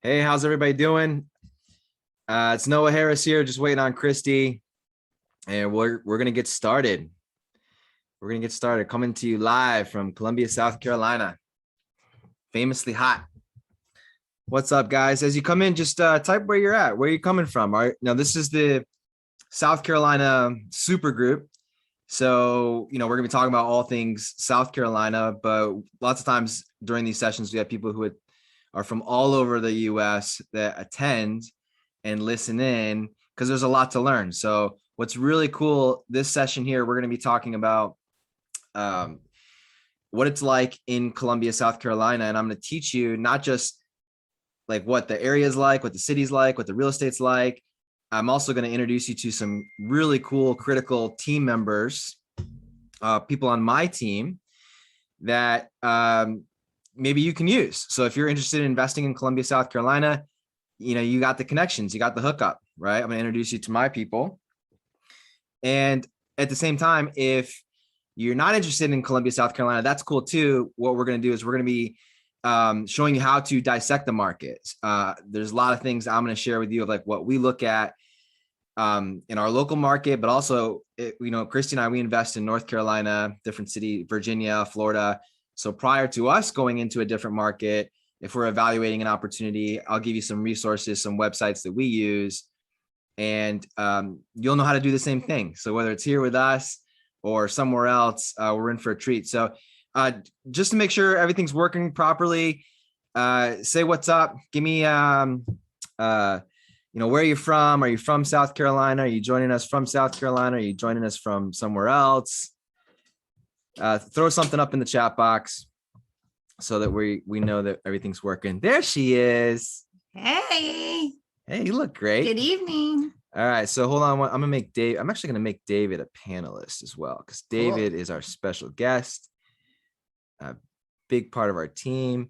Hey, how's everybody doing? It's Noah Harris here, just waiting on Christy, and we're gonna get started. We're gonna get started. Coming to you live from Columbia, South Carolina, famously hot. What's up, guys? As you come in, just type where you're at, where you're coming from. All right, now this is the South Carolina super group, so we're gonna be talking about all things South Carolina, but lots of times during these sessions we have people who are from all over the US that attend and listen in because there's a lot to learn. So what's really cool this session here, we're going to be talking about what it's like in Columbia, South Carolina. And I'm going to teach you not just like what the area is like, what the city's like, what the real estate's like. I'm also going to introduce you to some really cool critical team members, people on my team that maybe you can use. So if you're interested in investing in Columbia, South Carolina, you got the connections, you got the hookup, right? I'm going to introduce you to my people. And at the same time, if you're not interested in Columbia, South Carolina, that's cool too. What we're going to do is we're going to be showing you how to dissect the markets. There's a lot of things I'm going to share with you of like what we look at in our local market, but also, Christy and I, we invest in North Carolina, different city, Virginia, Florida. So prior to us going into a different market, if we're evaluating an opportunity, I'll give you some resources, some websites that we use, and you'll know how to do the same thing. So whether it's here with us or somewhere else, we're in for a treat. So just to make sure everything's working properly, say what's up. Give me, where are you from? Are you from South Carolina? Are you joining us from South Carolina? Are you joining us from somewhere else? Throw something up in the chat box so that we know that everything's working. There she is. Hey, you look great. Good evening. All right, so hold on. I'm actually gonna make David a panelist as well, because David is our special guest, a big part of our team,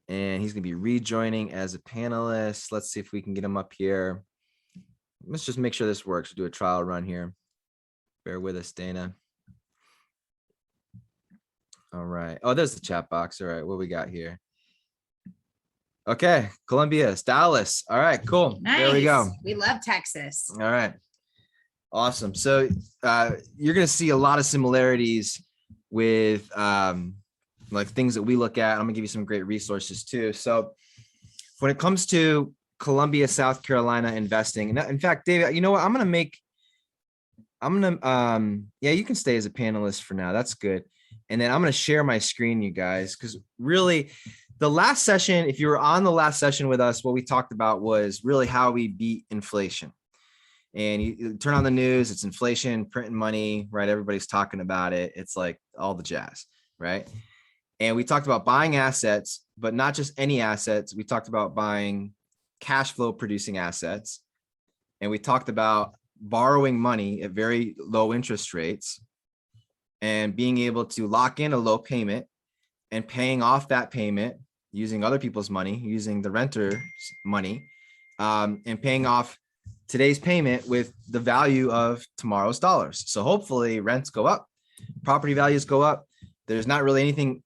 and he's gonna be rejoining as a panelist. Let's see if we can get him up here. Let's just make sure this works. We'll do a trial run here. Bear with us, Dana. All right. Oh, there's the chat box. All right. What we got here? Okay. Columbia, Dallas. All right, cool. Nice. There we go. We love Texas. All right. Awesome. So you're going to see a lot of similarities with like things that we look at. I'm going to give you some great resources too. So when it comes to Columbia, South Carolina investing, in fact, David, you know what? You can stay as a panelist for now. That's good. And then I'm going to share my screen, you guys, because really the last session, if you were on the last session with us, what we talked about was really how we beat inflation. And you turn on the news, it's inflation, printing money, right? Everybody's talking about it. It's like all the jazz, right? And we talked about buying assets, but not just any assets. We talked about buying cash flow producing assets. And we talked about borrowing money at very low interest rates and being able to lock in a low payment and paying off that payment using other people's money, using the renter's money, and paying off today's payment with the value of tomorrow's dollars. So hopefully rents go up, property values go up. There's not really anything,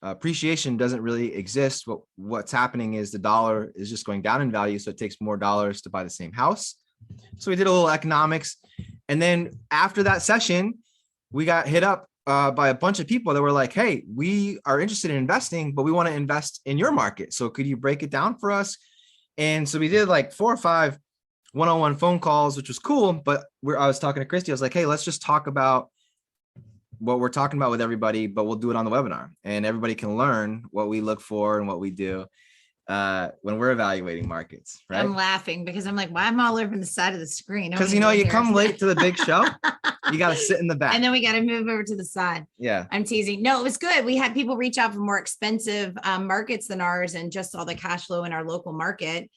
appreciation doesn't really exist. What's happening is the dollar is just going down in value. So it takes more dollars to buy the same house. So we did a little economics. And then after that session, we got hit up by a bunch of people that were like, hey, we are interested in investing, but we want to invest in your market. So could you break it down for us? And so we did like 4 or 5 one-on-one phone calls, which was cool. But I was talking to Christy. I was like, hey, let's just talk about what we're talking about with everybody, but we'll do it on the webinar. And everybody can learn what we look for and what we do when we're evaluating markets, right? I'm laughing because I'm like, why am I all over the side of the screen? Because you come late to the big show. You got to sit in the back. And then we got to move over to the side. Yeah. I'm teasing. No, it was good. We had people reach out for more expensive markets than ours and just all the cash flow in our local market,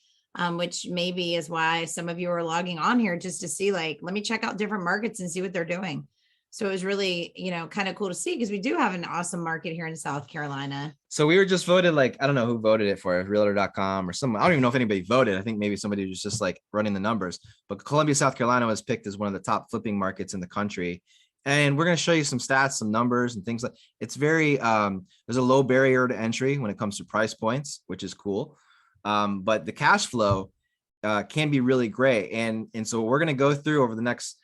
which maybe is why some of you are logging on here just to see, like, let me check out different markets and see what they're doing. So it was really, kind of cool to see because we do have an awesome market here in South Carolina. So we were just voted, like, I don't know who voted it for, realtor.com or someone. I don't even know if anybody voted. I think maybe somebody was just like running the numbers. But Columbia, South Carolina was picked as one of the top flipping markets in the country. And we're going to show you some stats, some numbers and things like it's very, there's a low barrier to entry when it comes to price points, which is cool. But the cash flow can be really great. And so we're going to go through over the next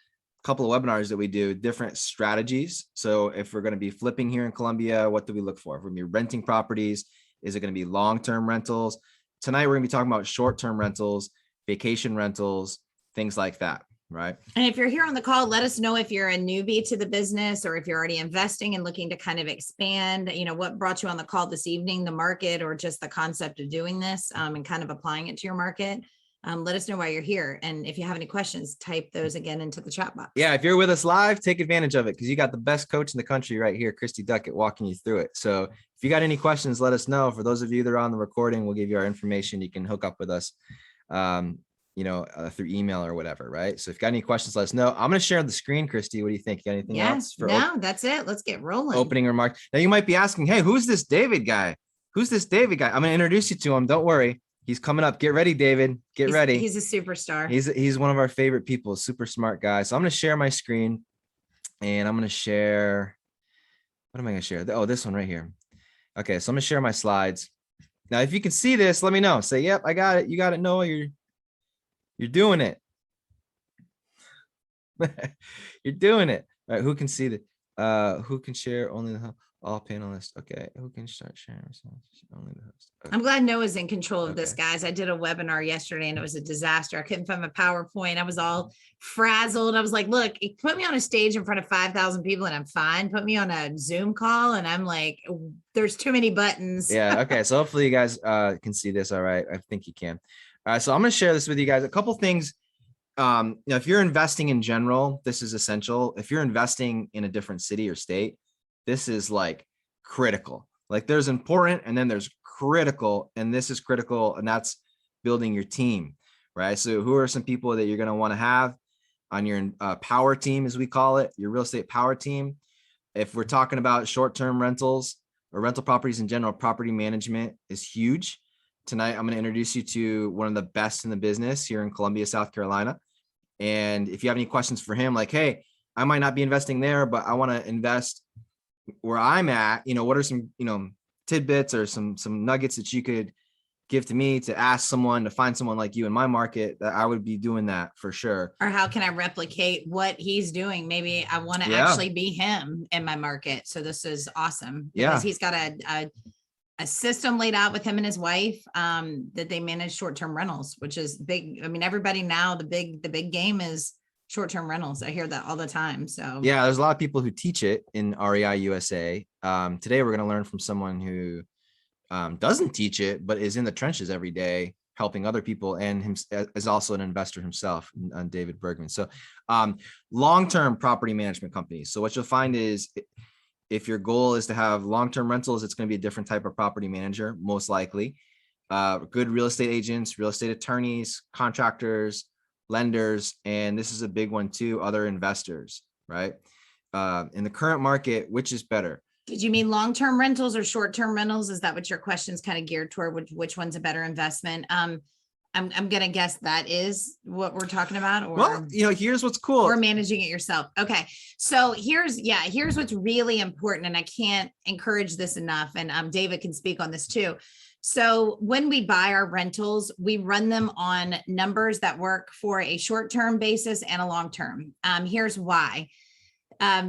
couple of webinars that we do different strategies. So if we're going to be flipping here in Columbia, what do we look for? If we're going to be renting properties, is it going to be long-term rentals? Tonight, we're going to be talking about short-term rentals, vacation rentals, things like that. Right. And if you're here on the call, let us know if you're a newbie to the business or if you're already investing and looking to kind of expand, what brought you on the call this evening, the market, or just the concept of doing this and kind of applying it to your market. Let us know why you're here. And if you have any questions, type those again into the chat box. Yeah. If you're with us live, take advantage of it because you got the best coach in the country right here, Christy Duckett, walking you through it. So if you got any questions, let us know. For those of you that are on the recording, we'll give you our information. You can hook up with us. Through email or whatever, right? So if you got any questions, let us know. I'm going to share the screen, Christy. What do you think? You got anything else? No, that's it. Let's get rolling. Opening remarks. Now you might be asking, hey, who's this David guy? I'm going to introduce you to him. Don't worry. He's coming up. Get ready, David. Get ready. He's a superstar. He's one of our favorite people, super smart guy. So I'm going to share my screen and I'm going to share. What am I going to share? Oh, this one right here. Okay. So I'm going to share my slides. Now, if you can see this, let me know. Say, yep, I got it. You got it. Noah, you're doing it. You're doing it. All right. Who can see the, who can share? Only the all panelists. Okay. Who can start sharing? Only the host. Okay. I'm glad Noah's in control of this, guys. I did a webinar yesterday and it was a disaster. I couldn't find my PowerPoint. I was all frazzled. I was like, look, put me on a stage in front of 5,000 people and I'm fine. Put me on a Zoom call and I'm like, there's too many buttons. Yeah. Okay. So hopefully you guys can see this. All right. I think you can. All right. So I'm going to share this with you guys. A couple things. If you're investing in general, this is essential. If you're investing in a different city or state, this is like critical. Like there's important and then there's critical, and this is critical, and that's building your team, right? So who are some people that you're going to want to have on your power team, as we call it, your real estate power team? If we're talking about short-term rentals or rental properties in general, property management is huge. Tonight, I'm going to introduce you to one of the best in the business here in Columbia, South Carolina. And if you have any questions for him, like, hey, I might not be investing there, but I want to invest where I'm at, what are some, tidbits or some nuggets that you could give to me to ask someone to find someone like you in my market, that I would be doing that for sure. Or how can I replicate what he's doing? Maybe I want to actually be him in my market. So this is awesome because he's got a system laid out with him and his wife that they manage short-term rentals, which is big. I mean, everybody now, the big game is short-term rentals. I hear that all the time. So yeah, there's a lot of people who teach it in REI USA. Today, we're going to learn from someone who doesn't teach it, but is in the trenches every day, helping other people, and is also an investor himself, on David Bergman. So long-term property management companies. So what you'll find is if your goal is to have long-term rentals, it's going to be a different type of property manager, most likely. Good real estate agents, real estate attorneys, contractors, lenders, and this is a big one too, other investors, right? In the current market, which is better? Did you mean long-term rentals or short-term rentals? Is that what your question's kind of geared toward? Which one's a better investment? I'm going to guess that is what we're talking about. Or, well, here's what's cool. Or managing it yourself. Okay. So here's what's really important. And I can't encourage this enough. And David can speak on this too. So when we buy our rentals, we run them on numbers that work for a short-term basis and a long-term. Here's why.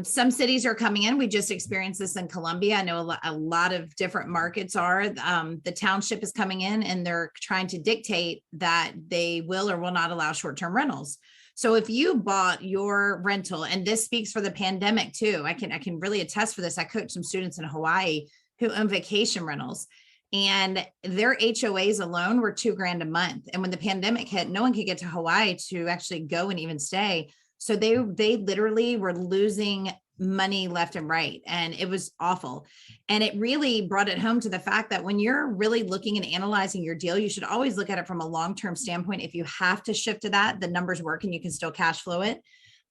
Some cities are coming in. We just experienced this in Columbia. I know a lot of different markets are. The township is coming in and they're trying to dictate that they will or will not allow short-term rentals. So if you bought your rental, and this speaks for the pandemic too, I can really attest for this. I coached some students in Hawaii who own vacation rentals, and their HOAs alone were $2,000 a month. And when the pandemic hit, no one could get to Hawaii to actually go and even stay. So they literally were losing money left and right. And it was awful. And it really brought it home to the fact that when you're really looking and analyzing your deal, you should always look at it from a long-term standpoint. If you have to shift to that, the numbers work and you can still cash flow it.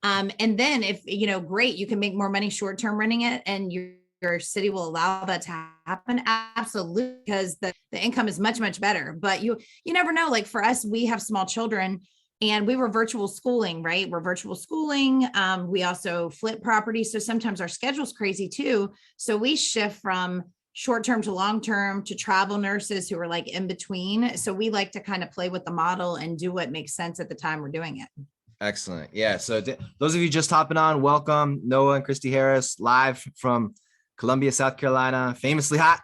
And then if, great, you can make more money short-term renting it and your city will allow that to happen. Absolutely. Because the income is much, much better, but you never know. Like for us, we have small children. And we were virtual schooling, right? We're virtual schooling. We also flip properties. So sometimes our schedule's crazy too. So we shift from short-term to long-term to travel nurses who are like in between. So we like to kind of play with the model and do what makes sense at the time we're doing it. Excellent. Yeah. So those of you just hopping on, welcome. Noah and Christy Harris, live from Columbia, South Carolina, famously hot,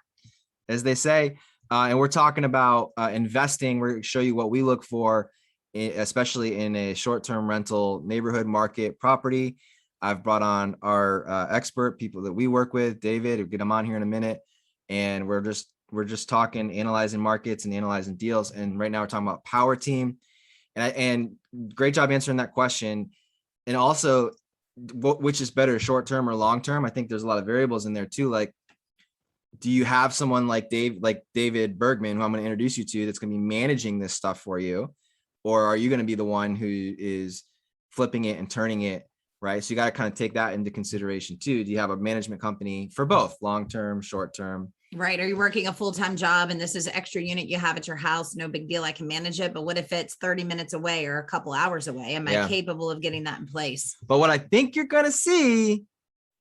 as they say. And we're talking about investing. We're going to show you what we look for, especially in a short-term rental neighborhood market property. I've brought on our expert, people that we work with, David. We'll get him on here in a minute. And we're just talking, analyzing markets and analyzing deals. And right now we're talking about Power Team. And great job answering that question. And also, which is better, short-term or long-term? I think there's a lot of variables in there too. Like, do you have someone like David Bergman, who I'm going to introduce you to, that's going to be managing this stuff for you? Or are you going to be the one who is flipping it and turning it, right? So you got to kind of take that into consideration too. Do you have a management company for both long-term, short-term? Right. Are you working a full-time job and this is an extra unit you have at your house? No big deal. I can manage it. But what if it's 30 minutes away or a couple hours away? Am I capable of getting that in place? But what I think you're going to see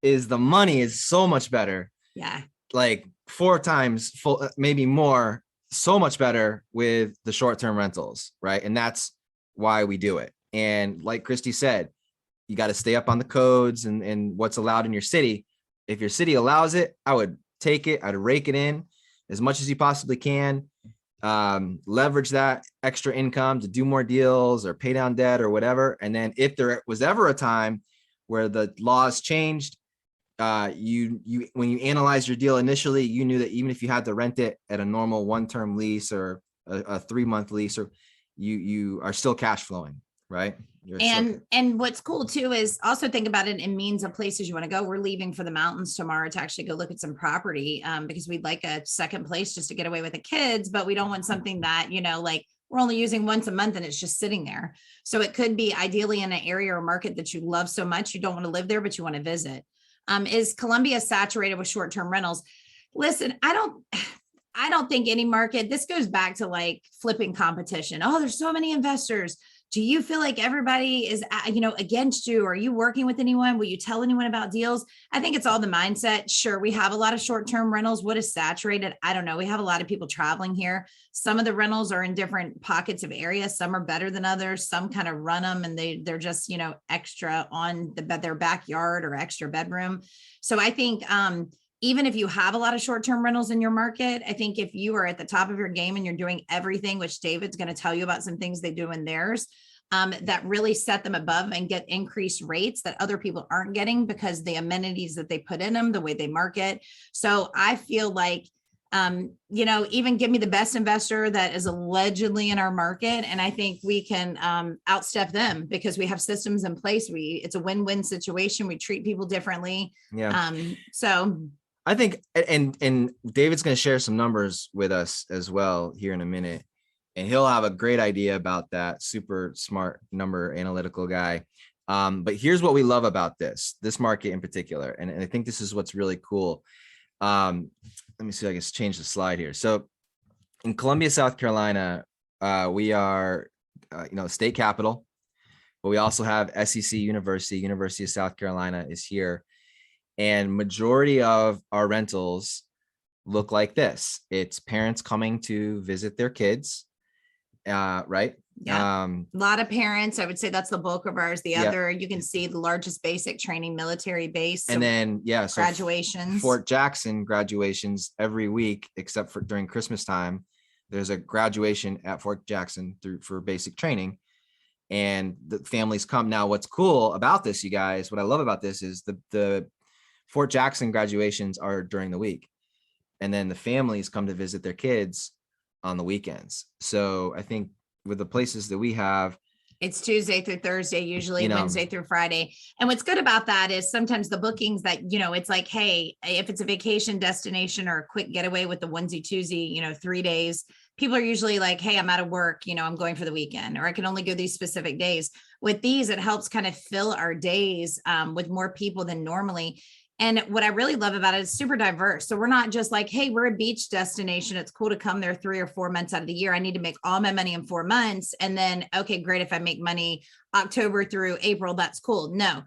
is the money is so much better. Yeah. Like 4 times full, maybe more, so much better with the short-term rentals. Right. And that's why we do it. And like Christy said, you got to stay up on the codes and what's allowed in your city. If your city allows it, I would take it. I'd rake it in as much as you possibly can. Leverage that extra income to do more deals or pay down debt or whatever. And then if there was ever a time where the laws changed, you when you analyzed your deal initially, you knew that even if you had to rent it at a normal 1-term lease or a 3-month lease, or you are still cash flowing, right? And what's cool too is also think about it in means of places you want to go. We're leaving for the mountains tomorrow to actually go look at some property because we'd like a second place just to get away with the kids, but we don't want something that, like we're only using once a month and it's just sitting there. So it could be ideally in an area or market that you love so much, you don't want to live there, but you want to visit. Is Columbia saturated with short-term rentals? Listen, I don't think any market, this goes back to like flipping competition. Oh, there's so many investors. Do you feel like everybody is, against you? Are you working with anyone? Will you tell anyone about deals? I think it's all the mindset. Sure, we have a lot of short-term rentals. What is saturated? I don't know. We have a lot of people traveling here. Some of the rentals are in different pockets of areas. Some are better than others. Some kind of run them and they're just, extra on their backyard or extra bedroom. So I think, even if you have a lot of short-term rentals in your market, I think if you are at the top of your game and you're doing everything, which David's going to tell you about some things they do in theirs, that really set them above and get increased rates that other people aren't getting because the amenities that they put in them, the way they market. So I feel like, even give me the best investor that is allegedly in our market. And I think we can outstep them because we have systems in place. It's a win-win situation. We treat people differently. Yeah. So I think, and David's going to share some numbers with us as well here in a minute, and he'll have a great idea about that. Super smart number analytical guy. But here's what we love about this market in particular. And I think this is what's really cool. Let me see if I can change the slide here. So in Columbia, South Carolina, we are, state capital, but we also have SEC University of South Carolina is here. And majority of our rentals look like this. It's parents coming to visit their kids, right? Yeah, a lot of parents. I would say that's the bulk of ours. The other, you can see the largest basic training military base. And then, so graduations. Fort Jackson graduations every week, except for during Christmas time. There's a graduation at Fort Jackson for basic training. And the families come. Now, what's cool about this, you guys, what I love about this is the Fort Jackson graduations are during the week. And then the families come to visit their kids on the weekends. So I think with the places that we have, it's Tuesday through Thursday, usually Wednesday through Friday. And what's good about that is sometimes the bookings that, it's like, hey, if it's a vacation destination or a quick getaway with the onesie twosie, 3 days, people are usually like, hey, I'm out of work, I'm going for the weekend, or I can only go these specific days. With these, it helps kind of fill our days with more people than normally. And what I really love about it is super diverse. So we're not just like, hey, we're a beach destination. It's cool to come there 3 or 4 months out of the year. I need to make all my money in 4 months. And then, okay, great. If I make money October through April, that's cool. No,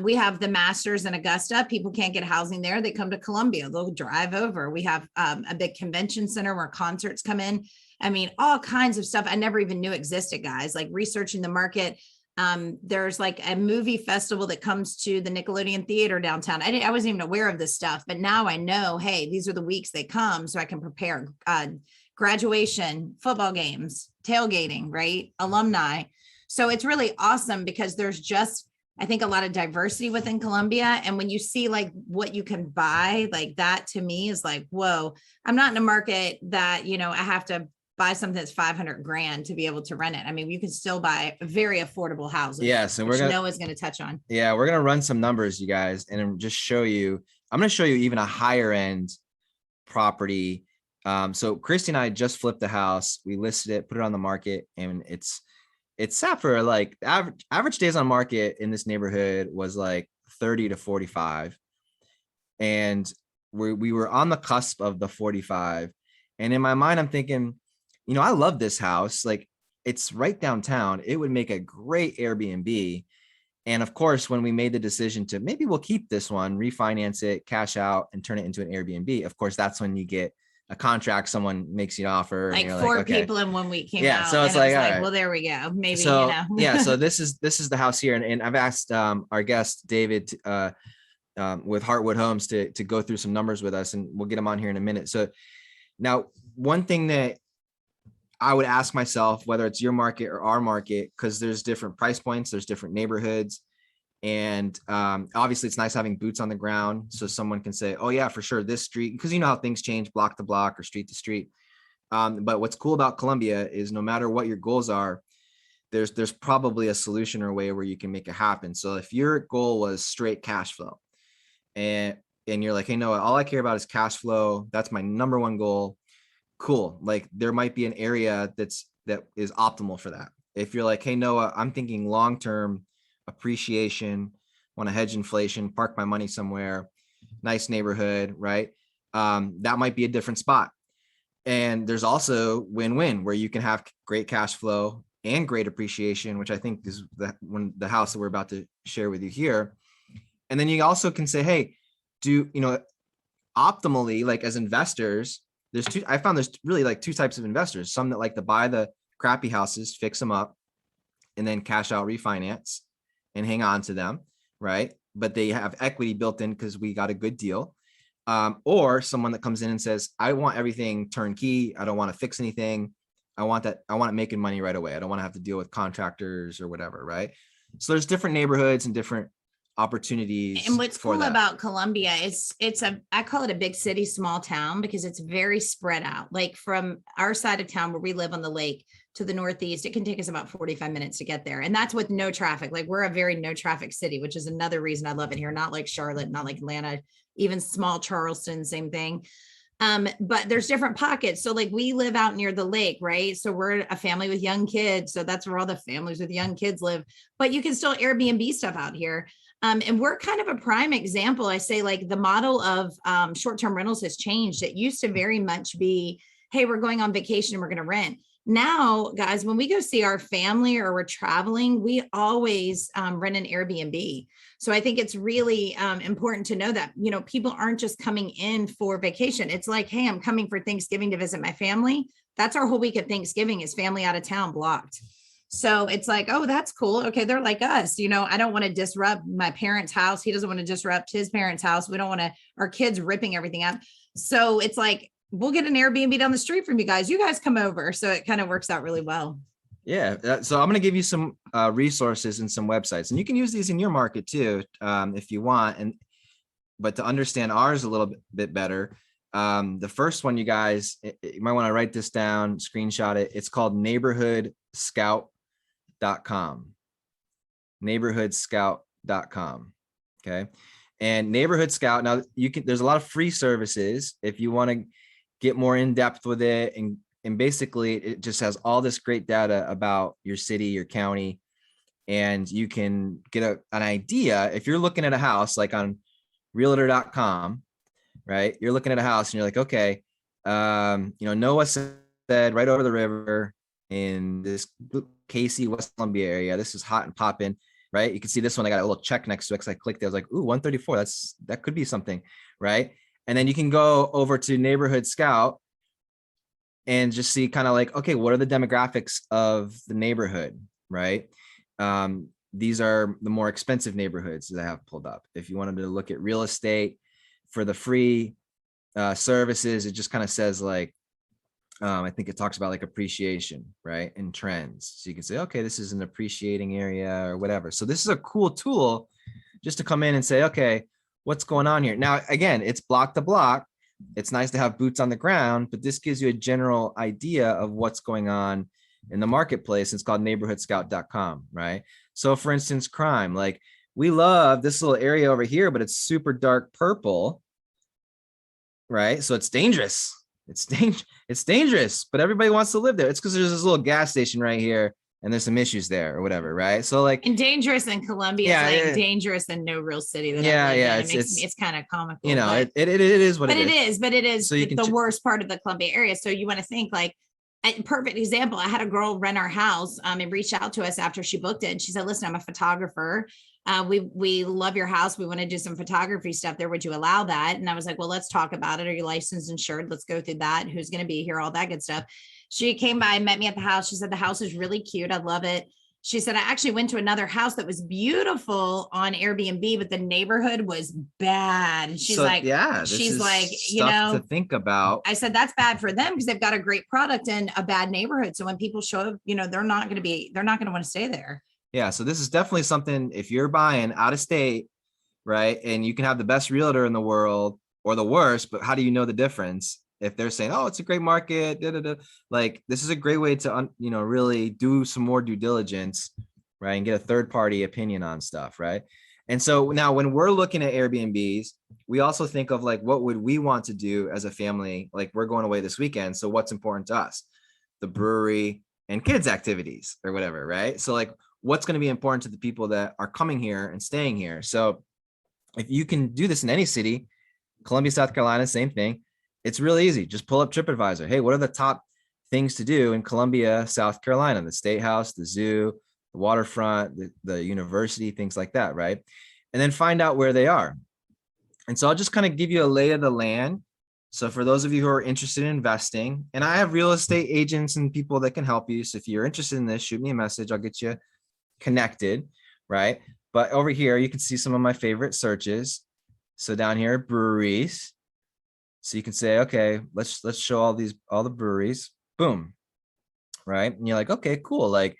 we have the Masters in Augusta. People can't get housing there. They come to Columbia. They'll drive over. We have a big convention center where concerts come in. I mean, all kinds of stuff I never even knew existed, guys, like researching the market. There's like a movie festival that comes to the Nickelodeon Theater downtown. I wasn't even aware of this stuff, but now I know, hey, these are the weeks they come, so I can prepare graduation, football games, tailgating, right? Alumni. So it's really awesome because there's just, I think, a lot of diversity within Columbia. And when you see like what you can buy, like that to me is like, whoa, I'm not in a market that, you know, I have to buy something that's 500 grand to be able to rent it. I mean, you can still buy very affordable houses. Yes. And Noah's going to touch on. Yeah. We're going to run some numbers, you guys, and just show you, I'm going to show you even a higher end property. So Christy and I just flipped the house. We listed it, put it on the market, and it's sat for like average days on market in this neighborhood was like 30 to 45. And we were on the cusp of the 45. And in my mind, I'm thinking, you know, I love this house. Like, it's right downtown. It would make a great Airbnb. And of course, when we made the decision to maybe we'll keep this one, refinance it, cash out, and turn it into an Airbnb, of course, that's when you get a contract. Someone makes you an offer. Like 4 people in 1 week came out. So it's like, all right. Well, there we go. Maybe, so, you know. Yeah. So this is the house here. And I've asked our guest, David, with Heartwood Homes to go through some numbers with us, and we'll get them on here in a minute. So now, one thing that I would ask myself, whether it's your market or our market, because there's different price points, there's different neighborhoods. And obviously it's nice having boots on the ground. So someone can say, oh yeah, for sure, this street, because you know how things change block to block or street to street. But what's cool about Columbia is no matter what your goals are, there's probably a solution or a way where you can make it happen. So if your goal was straight cash flow and you're like, hey, Noah, all I care about is cash flow. That's my number one goal. Cool. Like, there might be an area that is optimal for that. If you're like, hey, Noah, I'm thinking long-term appreciation, want to hedge inflation, park my money somewhere, nice neighborhood, right? That might be a different spot. And there's also win-win where you can have great cash flow and great appreciation, which I think is the house that we're about to share with you here. And then you also can say, hey, optimally, like as investors, I found there's really like 2 types of investors. Some that like to buy the crappy houses, fix them up, and then cash out, refinance, and hang on to them, right? But they have equity built in because we got a good deal. Or someone that comes in and says, I want everything turnkey. I don't want to fix anything. I want it making money right away. I don't want to have to deal with contractors or whatever, right? So there's different neighborhoods and different opportunities. And what's cool about Columbia is I call it a big city, small town, because it's very spread out. Like from our side of town where we live on the lake to the northeast, it can take us about 45 minutes to get there. And that's with no traffic. Like, we're a very no traffic city, which is another reason I love it here. Not like Charlotte, not like Atlanta, even small Charleston, same thing. But there's different pockets. So like, we live out near the lake, right? So we're a family with young kids. So that's where all the families with young kids live, but you can still Airbnb stuff out here. And we're kind of a prime example. I say, like, the model of short-term rentals has changed. It used to very much be, hey, we're going on vacation and we're going to rent. Now, guys, when we go see our family or we're traveling, we always rent an Airbnb. So I think it's really important to know that, you know, people aren't just coming in for vacation. It's like, hey, I'm coming for Thanksgiving to visit my family. That's our whole week of Thanksgiving, is family out of town blocked. So it's like, oh, that's cool. Okay. They're like us, you know, I don't want to disrupt my parents' house. He doesn't want to disrupt his parents' house. We don't want our kids ripping everything up. So it's like, we'll get an Airbnb down the street from you guys. You guys come over. So it kind of works out really well. Yeah. So I'm going to give you some resources and some websites, and you can use these in your market too, if you want. But to understand ours a little bit better, the first one, you guys, you might want to write this down, screenshot it. It's called neighborhoodscout.com. neighborhoodscout.com. Okay. And Neighborhood Scout, now there's a lot of free services if you want to get more in depth with it. And basically it just has all this great data about your city, your county, and you can get an idea if you're looking at a house like on realtor.com, right? You're looking at a house and you're like, okay, Noah said right over the river in this Casey, West Columbia area, this is hot and popping, right? You can see this one, I got a little check next to it because I clicked it. I was like, ooh, 134, that could be something, right? And then you can go over to Neighborhood Scout and just see kind of like, okay, what are the demographics of the neighborhood, right? These are the more expensive neighborhoods that I have pulled up. If you wanted to look at real estate for the free services, it just kind of says like, I think it talks about like appreciation, right? And trends. So you can say, okay, this is an appreciating area or whatever. So this is a cool tool just to come in and say, okay, what's going on here? Now, again, it's block to block. It's nice to have boots on the ground, but this gives you a general idea of what's going on in the marketplace. It's called neighborhoodscout.com, right? So for instance, crime, like we love this little area over here, but it's super dark purple, right? So it's dangerous. It's dangerous, but everybody wants to live there. It's because there's this little gas station right here and there's some issues there or whatever, right? So like, and dangerous in Columbia is like dangerous in no real city that it's kind of comical. It is what it is. But it is so you the worst part of the Columbia area. So you want to think like, a perfect example. I had a girl rent our house and reached out to us after she booked it. And she said, listen, I'm a photographer. We love your house. We want to do some photography stuff there. Would you allow that? And I was like, well, let's talk about it. Are you licensed, insured? Let's go through that. Who's going to be here? All that good stuff. She came by and met me at the house. She said, the house is really cute. I love it. She said, I actually went to another house that was beautiful on Airbnb, but the neighborhood was bad. And she's like, to think about. I said, that's bad for them because they've got a great product in a bad neighborhood. So when people show up, they're not going to want to stay there. Yeah. So this is definitely something, if you're buying out of state, right? And you can have the best realtor in the world or the worst, but how do you know the difference? If they're saying, oh, it's a great market, like this is a great way to, really do some more due diligence, right? And get a third party opinion on stuff, right? And so now when we're looking at Airbnbs, we also think of like, what would we want to do as a family? Like we're going away this weekend. So what's important to us? The brewery and kids activities or whatever, right? So like, what's going to be important to the people that are coming here and staying here? So if you can do this in any city, Columbia, South Carolina, same thing. It's really easy. Just pull up TripAdvisor. Hey, what are the top things to do in Columbia, South Carolina? The State House, the zoo, the waterfront, the university, things like that, right? And then find out where they are. And so I'll just kind of give you a lay of the land. So for those of you who are interested in investing, and I have real estate agents and people that can help you. So if you're interested in this, shoot me a message. I'll get you connected, right? But over here, you can see some of my favorite searches. So down here, breweries. So you can say, okay, let's show all the breweries, boom, right? And you're like, okay, cool. Like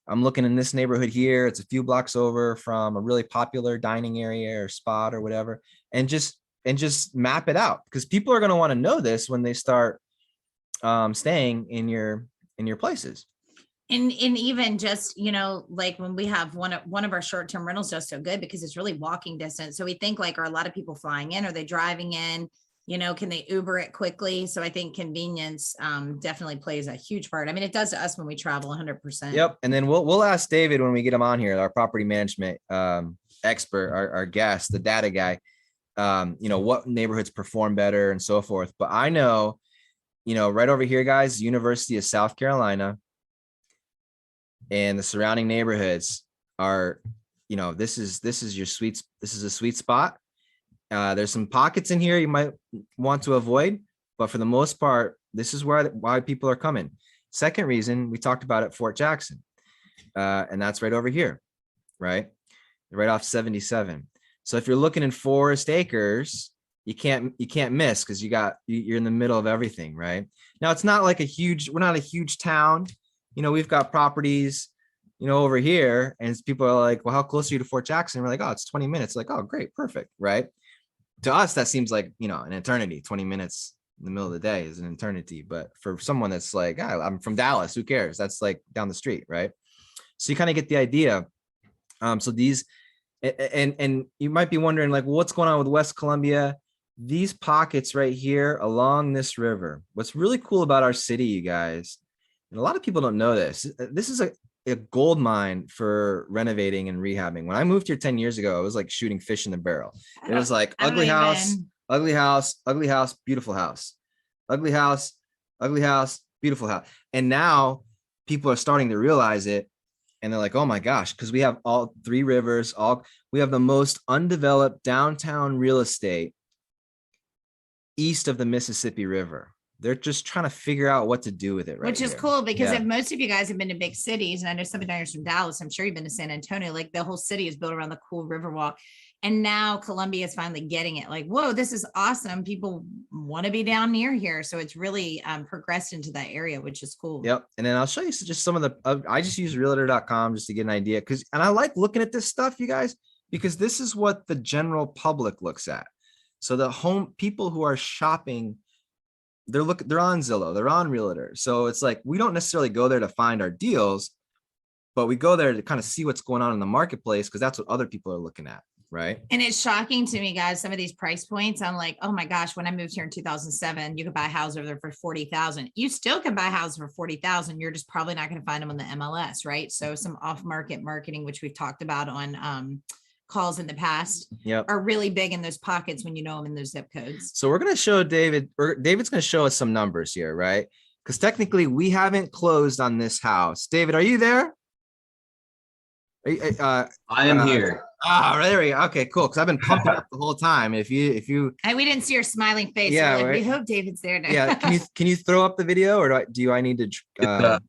I'm looking in this neighborhood here. It's a few blocks over from a really popular dining area or spot or whatever. And just map it out because people are going to want to know this when they start staying in your places. And even just, like when we have one of our short-term rentals does so good because it's really walking distance. So we think like, are a lot of people flying in? Are they driving in? Can they Uber it quickly? So I think convenience definitely plays a huge part. I mean, it does to us when we travel 100%. Yep. And then we'll ask David when we get him on here, our property management expert, our guest, the data guy, what neighborhoods perform better and so forth. But I know, right over here, guys, University of South Carolina and the surrounding neighborhoods are, this is a sweet spot. There's some pockets in here you might want to avoid, but for the most part, this is why people are coming. Second reason, we talked about it, Fort Jackson, and that's right over here, right off 77. So if you're looking in Forest Acres, you can't miss because you're in the middle of everything, right? Now it's not like we're not a huge town, we've got properties, over here, and people are like, well, how close are you to Fort Jackson? We're like, oh, it's 20 minutes. Like, oh, great, perfect, right? To us, that seems like, an eternity. 20 minutes in the middle of the day is an eternity. But for someone that's like, I'm from Dallas, who cares? That's like down the street, right? So you kind of get the idea. So these, and you might be wondering like, well, what's going on with West Columbia? These pockets right here along this river. What's really cool about our city, you guys, and a lot of people don't know this. This is a gold mine for renovating and rehabbing. When I moved here 10 years ago, it was like shooting fish in the barrel. It was like ugly house, ugly house, ugly house, beautiful house, ugly house, ugly house, beautiful house. And now people are starting to realize it. And they're like, oh my gosh, because we have all three rivers, we have the most undeveloped downtown real estate east of the Mississippi River. They're just trying to figure out what to do with it, right? Which is cool because if most of you guys have been to big cities, and I know some of you guys from Dallas, I'm sure you've been to San Antonio, like the whole city is built around the cool Riverwalk. And now Columbia is finally getting it. Like, whoa, this is awesome. People want to be down near here. So it's really progressed into that area, which is cool. Yep. And then I'll show you just some of the, I just use realtor.com just to get an idea. And I like looking at this stuff, you guys, because this is what the general public looks at. So the home people who are shopping, they're on Zillow, they're on Realtor. So it's like, we don't necessarily go there to find our deals, but we go there to kind of see what's going on in the marketplace, because that's what other people are looking at. Right. And it's shocking to me, guys, some of these price points. I'm like, oh my gosh, when I moved here in 2007, you could buy a house over there for 40,000. You still can buy a house for 40,000. You're just probably not going to find them on the MLS. Right. So some off-market marketing, which we've talked about on calls in the past, are really big in those pockets when you know them in those zip codes. So we're going to show David's going to show us some numbers here, right? Because technically we haven't closed on this house. David, are you there? I am here. There we go. Okay, cool. Because I've been pumping up the whole time. If you, and we didn't see your smiling face. Yeah, so right? We hope David's there now. Yeah. Can you throw up the video, or do I need to?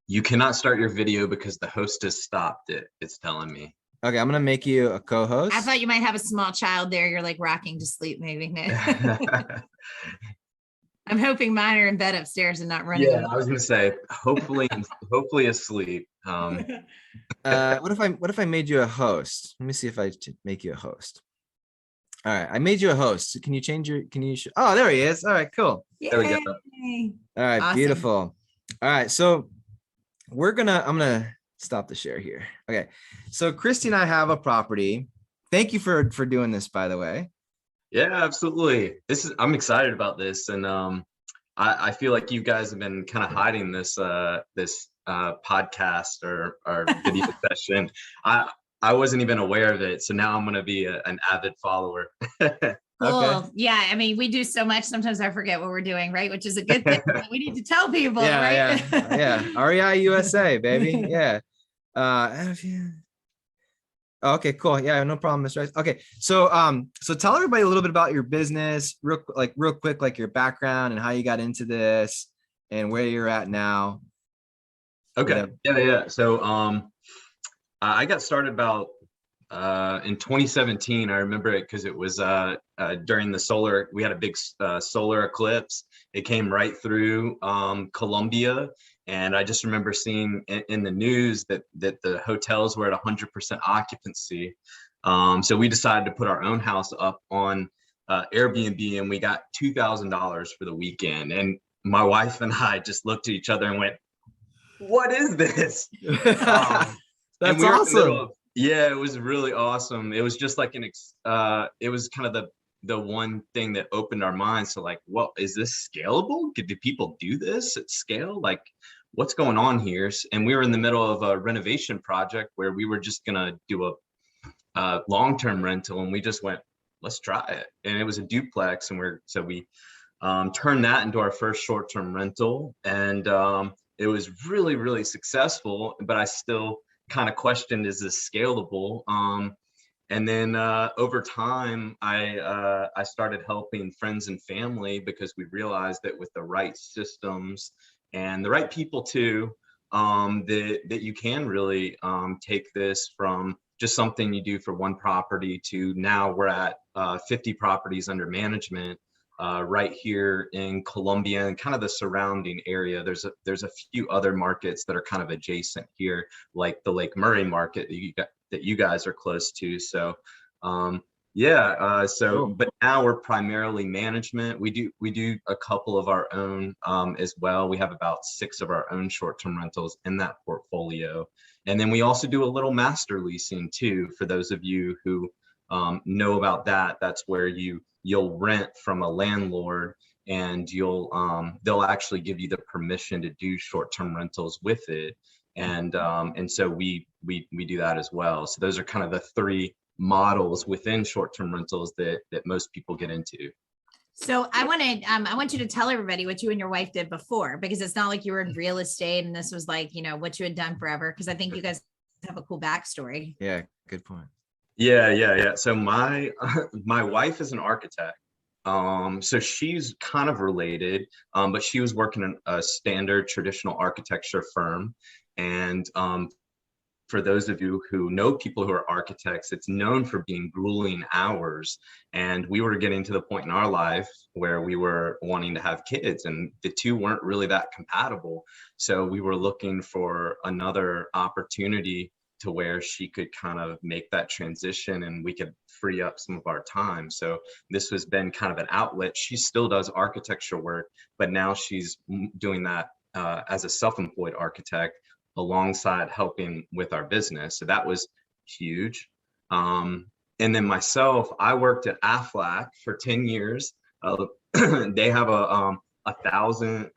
You cannot start your video because the host has stopped it. It's telling me. Okay, I'm gonna make you a co-host. I thought you might have a small child there. You're like rocking to sleep, maybe. I'm hoping mine are in bed upstairs and not running. Yeah, I was gonna say hopefully asleep. What if I made you a host? Let me see if I make you a host. All right, I made you a host. Can you change your? Oh, there he is. All right, cool. Yay. There we go. All right, awesome. Beautiful. All right, so I'm gonna stop the share here. Okay, so Christy and I have a property. Thank you for doing this, by the way. Yeah, absolutely. I'm excited about this, and I feel like you guys have been kind of hiding this podcast or video session. I wasn't even aware of it, so now I'm going to be an avid follower. Cool. Okay. Yeah, I mean, we do so much. Sometimes I forget what we're doing, right? Which is a good thing. We need to tell people, right? Yeah. REI USA, baby. Yeah. Okay, cool. Yeah, no problem, Mr. Rice. Okay, so tell everybody a little bit about your business, real quick, like your background and how you got into this and where you're at now. Okay. Yeah. So I got started about in 2017. I remember it because it was during the solar. We had a big solar eclipse. It came right through Columbia. And I just remember seeing in the news that the hotels were at 100% occupancy. So we decided to put our own house up on Airbnb, and we got $2,000 for the weekend. And my wife and I just looked at each other and went, "What is this?" That's awesome. Yeah, it was really awesome. It was just like it was kind of the one thing that opened our minds to like, well, is this scalable? Do people do this at scale? Like, what's going on here? And we were in the middle of a renovation project where we were just gonna do a long-term rental, and we just went, let's try it. And it was a duplex, and we turned that into our first short-term rental, and it was really, really successful. But I still kind of questioned, is this scalable? And then over time, I started helping friends and family because we realized that with the right systems and the right people too, that you can really take this from just something you do for one property to now we're at 50 properties under management right here in Columbia and kind of the surrounding area. There's a few other markets that are kind of adjacent here, like the Lake Murray market that you guys are close to. So but now we're primarily management. We do a couple of our own as well. We have about 6 of our own short-term rentals in that portfolio. And then we also do a little master leasing too. For those of you who know about that, that's where you'll rent from a landlord, and they'll actually give you the permission to do short-term rentals with it. And so we do that as well. So those are kind of the three models within short-term rentals that most people get into. So I want you to tell everybody what you and your wife did before, because it's not like you were in real estate and this was like, you know, what you had done forever. Because I think you guys have a cool backstory. Yeah, good point. Yeah. So my wife is an architect. So she's kind of related, but she was working in a standard traditional architecture firm. And for those of you who know people who are architects, it's known for being grueling hours. And we were getting to the point in our life where we were wanting to have kids, and the two weren't really that compatible. So we were looking for another opportunity to where she could kind of make that transition and we could free up some of our time. So this has been kind of an outlet. She still does architecture work, but now she's doing that as a self-employed architect alongside helping with our business. So that was huge. And then myself, I worked at Aflac for 10 years. They have a 1,000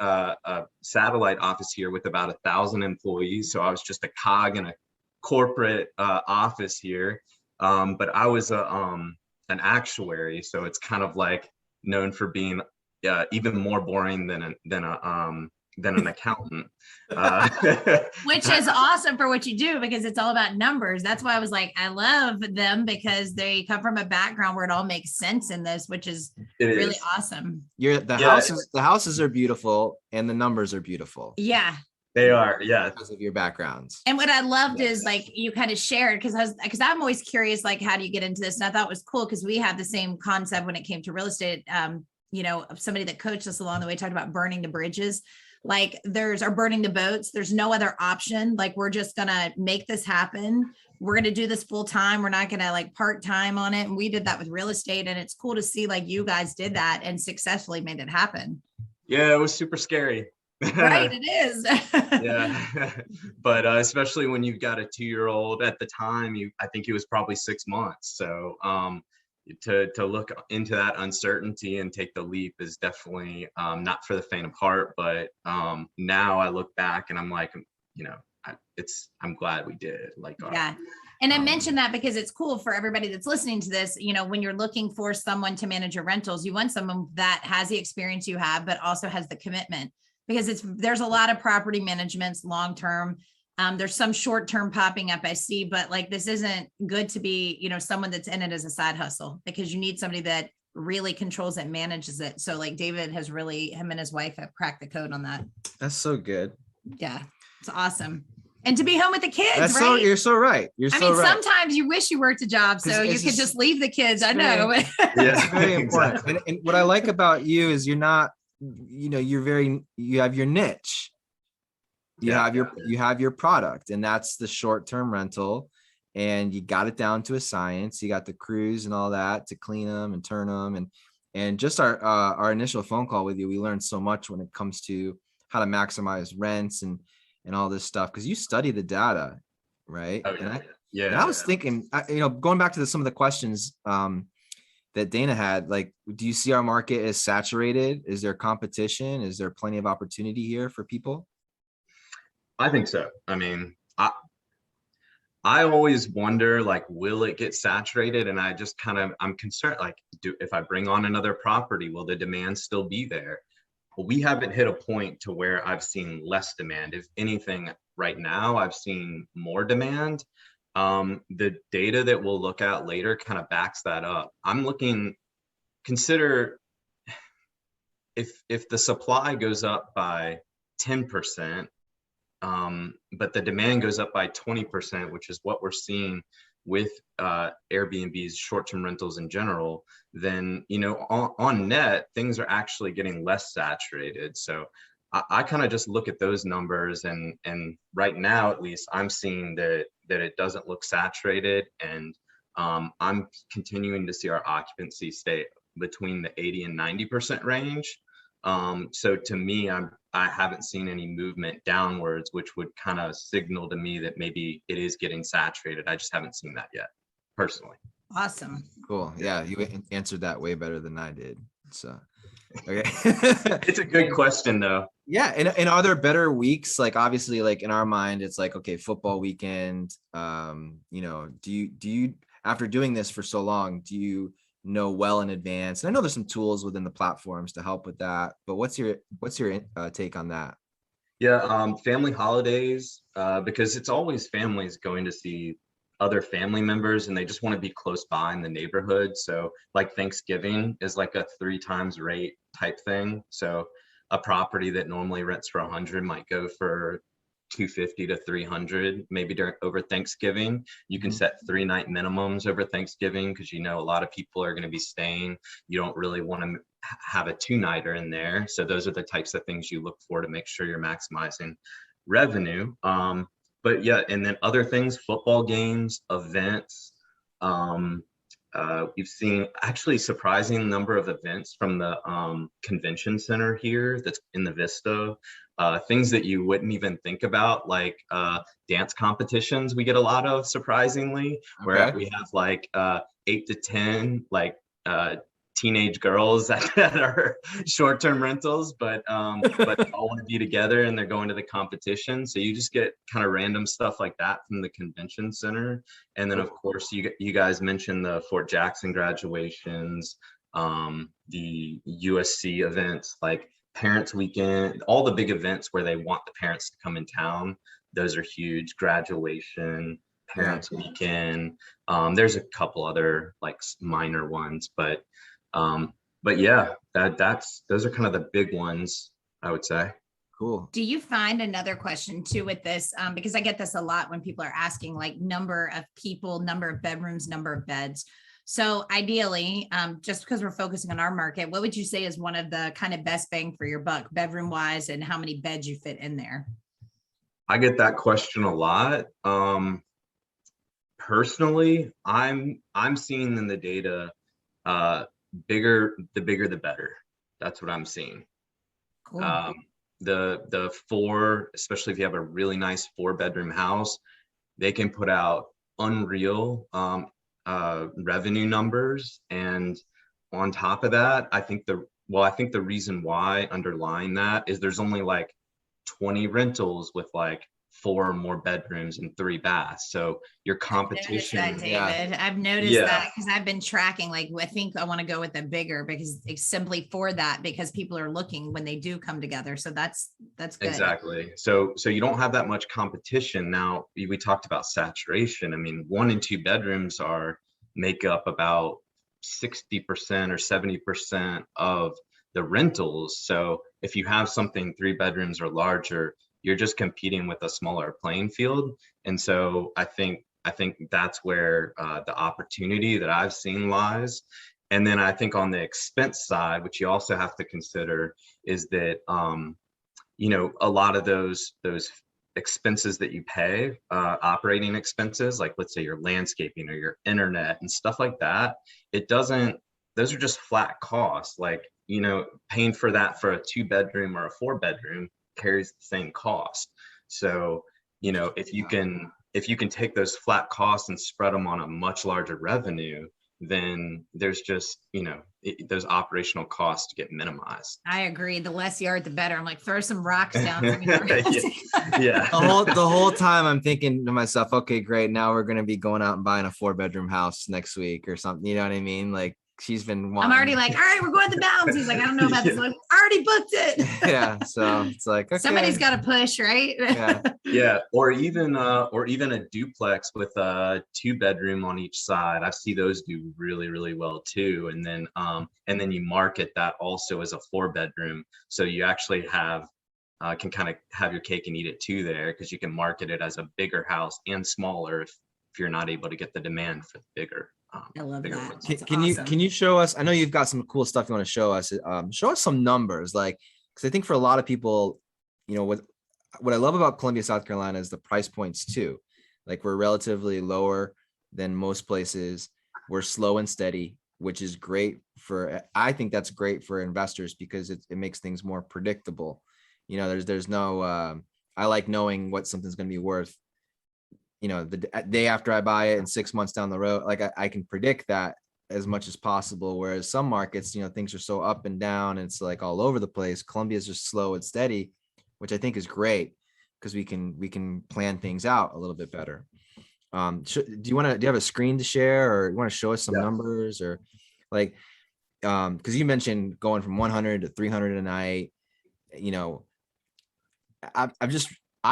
satellite office here with about 1,000 employees. So I was just a cog in a corporate office here. But I was an actuary. So it's kind of like known for being even more boring than an accountant. Which is awesome for what you do, because it's all about numbers. That's why I was like, I love them, because they come from a background where it all makes sense in this, which is really awesome. The houses are beautiful and the numbers are beautiful. Yeah. They are, yeah. Because of your backgrounds. And what I loved is like you kind of shared, because I'm always curious, like, how do you get into this? And I thought it was cool because we had the same concept when it came to real estate. You know, somebody that coached us along the way talked about burning the bridges. Like or burning the boats. There's no other option. Like, we're just gonna make this happen. We're gonna do this full time. We're not gonna like part time on it. And we did that with real estate. And it's cool to see like you guys did that and successfully made it happen. Yeah, it was super scary. Right, it is. Yeah, but especially when you've got a 2-year-old at the time, I think he was probably 6 months. So to look into that uncertainty and take the leap is definitely not for the faint of heart. But now I look back and I'm like, you know, I'm glad we did. Like, yeah. And I mentioned that because it's cool for everybody that's listening to this. You know, when you're looking for someone to manage your rentals, you want someone that has the experience you have, but also has the commitment, because there's a lot of property managements long-term. There's some short-term popping up, I see, but like, this isn't good to be, you know, someone that's in it as a side hustle, because you need somebody that really controls it, manages it. So like David has really, him and his wife have cracked the code on that. That's so good. Yeah, it's awesome. And to be home with the kids, right? You're so right. Sometimes you wish you worked a job so you could just leave the kids. I know. Yeah, it's very important. Exactly. And what I like about you is you're not, you know, you have your niche. You have your product, and that's the short-term rental, and you got it down to a science. You got the crews and all that to clean them and turn them, and just our initial phone call with you, we learned so much when it comes to how to maximize rents and all this stuff, because you study the data, right? Oh, yeah. And I was thinking, you know, going back to some of the questions that Dana had, like, do you see our market as saturated? Is there competition? Is there plenty of opportunity here for people? I think so. I mean, I always wonder, like, will it get saturated? And I just I'm concerned, like, if I bring on another property, will the demand still be there? Well, we haven't hit a point to where I've seen less demand. If anything, right now, I've seen more demand. The data that we'll look at later kind of backs that up. Consider if the supply goes up by 10%, but the demand goes up by 20%, which is what we're seeing with Airbnb's short-term rentals in general, then, you know, on net, things are actually getting less saturated. So I kind of just look at those numbers, and right now, at least, I'm seeing that it doesn't look saturated, and I'm continuing to see our occupancy stay between the 80 and 90% range. So to me, I haven't seen any movement downwards, which would kind of signal to me that maybe it is getting saturated. I just haven't seen that yet, personally. Awesome. Cool. Yeah, you answered that way better than I did. So Okay. It's a good question though. Yeah. And are there better weeks? Like obviously, like in our mind, it's like, okay, football weekend. Do you after doing this for so long, do you know well in advance? And I know there's some tools within the platforms to help with that, but what's your take on that? Yeah, family holidays, because it's always families going to see other family members and they just want to be close by in the neighborhood. So like Thanksgiving is like a 3 times rate type thing. So a property that normally rents for 100 might go for 250 to 300 maybe during over Thanksgiving. You can Mhm. set 3 night minimums over Thanksgiving because you know a lot of people are going to be staying. You don't really want to have a 2 nighter in there. So those are the types of things you look for to make sure you're maximizing revenue. But yeah, and then other things, football games, events. Um, we've seen actually surprising number of events from the convention center here that's in the Vista. Things that you wouldn't even think about, like dance competitions, we get a lot of surprisingly, where Okay. we have like 8 to 10 like teenage girls that are short-term rentals, but they all want to be together and they're going to the competition. So you just get kind of random stuff like that from the convention center. And then of course you guys mentioned the Fort Jackson graduations, the USC events like Parents Weekend, all the big events where they want the parents to come in town. Those are huge. Graduation, Parents Weekend. There's a couple other like minor ones, but yeah, those are kind of the big ones, I would say. Cool. Do you find another question too with this? Because I get this a lot when people are asking like number of people, number of bedrooms, number of beds. So ideally, just because we're focusing on our market, what would you say is one of the kind of best bang for your buck, bedroom wise, and how many beds you fit in there? I get that question a lot. Personally, I'm seeing in the data, the bigger the better. That's what I'm seeing. Cool. The four, especially if you have a really nice 4 bedroom house, they can put out unreal revenue numbers. And on top of that, I think the reason why underlying that is there's only like 20 rentals with like 4 or more bedrooms and 3 baths. So your competition. I've noticed that, David. Yeah. I've noticed Yeah. that because I've been tracking, like, I think I want to go with the bigger because it's simply for that, because people are looking when they do come together. So that's good. Exactly. So you don't have that much competition. Now we talked about saturation. I mean, 1 and 2 bedrooms make up about 60% or 70% of the rentals. So if you have something 3 bedrooms or larger, you're just competing with a smaller playing field. And so I think that's where the opportunity that I've seen lies. And then I think on the expense side, which you also have to consider, is that a lot of those expenses that you pay, operating expenses, like let's say your landscaping or your internet and stuff like that, those are just flat costs. Like, paying for that for a 2 bedroom or a 4 bedroom carries the same cost. So, if you can take those flat costs and spread them on a much larger revenue, then there's just, those operational costs get minimized. I agree. The less yard, the better. I'm like, throw some rocks down. Yeah. The whole time I'm thinking to myself, okay, great. Now we're going to be going out and buying a 4 bedroom house next week or something. You know what I mean? Like she's been wanting. I'm already like, all right, we're going to the mountains. He's like, I don't know about this. Like, I already booked it. Yeah. So it's like, okay. Somebody's got to push, right? Yeah. Yeah. Or even a duplex with a 2 bedroom on each side. I see those do really, really well too. And then you market that also as a 4 bedroom. So you actually can kind of have your cake and eat it too there, because you can market it as a bigger house and smaller if you're not able to get the demand for the bigger. I love bigger that. ones. Can you show us? I know you've got some cool stuff you want to show us. Show us some numbers, like, because I think for a lot of people, what I love about Columbia, South Carolina is the price points too. Like we're relatively lower than most places. We're slow and steady, which is great I think that's great for investors because it makes things more predictable. There's no, I like knowing what something's going to be worth, the day after I buy it and 6 months down the road. Like I can predict that as much as possible. Whereas some markets, things are so up and down and it's like all over the place. Columbia is just slow and steady, which I think is great because we can plan things out a little bit better. Do you have a screen to share, or you want to show us some numbers, or like, because you mentioned going from 100 to 300 a night, I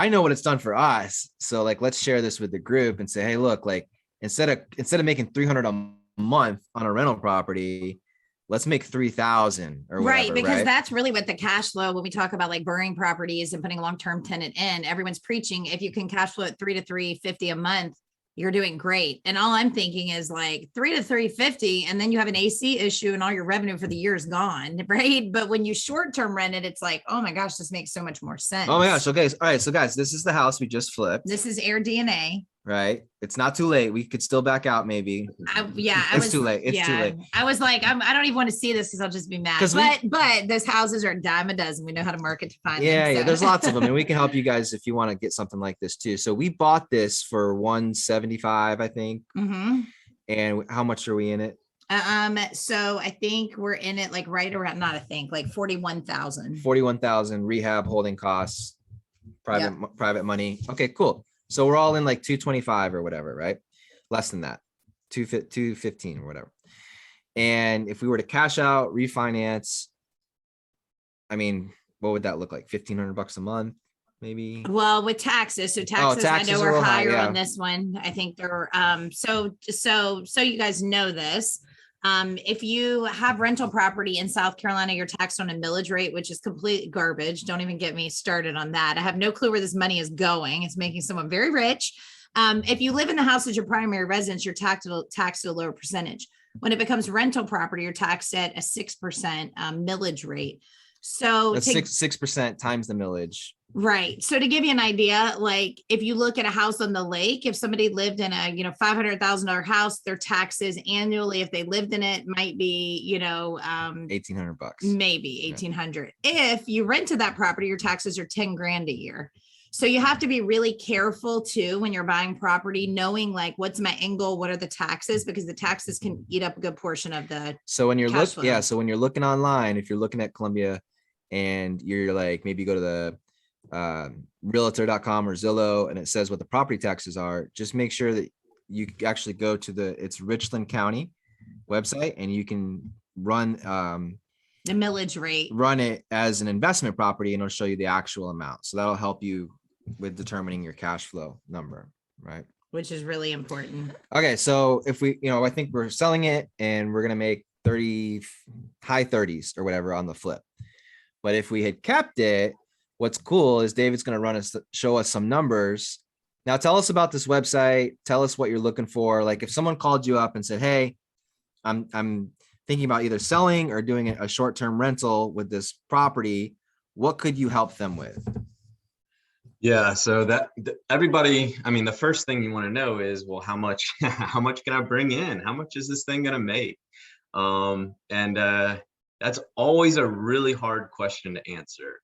know what it's done for us. So like, let's share this with the group and say, hey, look, like instead of making 300 a month on a rental property, let's make 3,000 or whatever. Right. Because right? that's really what the cash flow, when we talk about like burning properties and putting a long-term tenant in, everyone's preaching, if you can cash flow at 3 to 350 a month, you're doing great. And all I'm thinking is like 3 to 350, and then you have an AC issue and all your revenue for the year is gone, right? But when you short-term rent it, it's like, oh my gosh, this makes so much more sense. Oh my gosh. Okay. All right. So guys, this is the house we just flipped. This is Air DNA. Right. It's not too late. We could still back out maybe. It's too late. It's too late. I was like, I don't even want to see this because I'll just be mad. But those houses are a dime a dozen. We know how to market to find them. Yeah. There's lots of them, and we can help you guys if you want to get something like this too. So we bought this for 175, I think. Mm-hmm. And how much are we in it? So I think we're in it like right around, not I think, like 41,000. 41,000 rehab, holding costs, private money. Okay, cool. So we're all in like 225 or whatever, right? Less than that, 215 or whatever. And if we were to cash out, refinance, I mean, what would that look like? $1,500 a month, maybe? Well, with taxes. So taxes I know are higher on this one. I think they're, so you guys know this. If you have rental property in South Carolina, you're taxed on a millage rate, which is complete garbage. Don't even get me started on that. I have no clue where this money is going. It's making someone very rich. If you live in the house as your primary residence, you're taxed at a lower percentage. When it becomes rental property, you're taxed at a 6% millage rate. So that's 6% times the millage. Right. So to give you an idea, like if you look at a house on the lake, if somebody lived in a, $500,000 house, their taxes annually, if they lived in it, might be, $1,800, maybe 1,800. If you rented that property, your taxes are 10 grand a year. So you have to be really careful too, when you're buying property, knowing like, what's my end goal? What are the taxes? Because the taxes can eat up a good portion of the. So when you're so when you're looking online, if you're looking at Columbia and you're like, maybe go to the realtor.com or Zillow and it says what the property taxes are, just make sure that you actually go to it's Richland County website, and you can run the millage rate, run it as an investment property, and it'll show you the actual amount. So that'll help you with determining your cash flow number, right? Which is really important. Okay. So if we, I think we're selling it and we're going to make high 30s or whatever on the flip. But if we had kept it, what's cool is David's going to show us some numbers. Now tell us about this website. Tell us what you're looking for. Like if someone called you up and said, hey, I'm thinking about either selling or doing a short-term rental with this property, what could you help them with? Yeah, so everybody, I mean, the first thing you want to know is, well, how much can I bring in? How much is this thing going to make? That's always a really hard question to answer.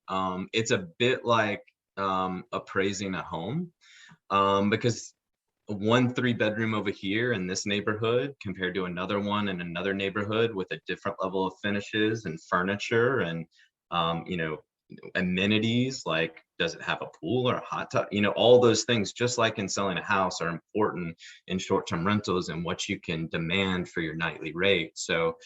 It's a bit like appraising a home, because 1 3-bedroom over here in this neighborhood compared to another one in another neighborhood with a different level of finishes and furniture and amenities, like does it have a pool or a hot tub? All those things, just like in selling a house, are important in short-term rentals and what you can demand for your nightly rate. So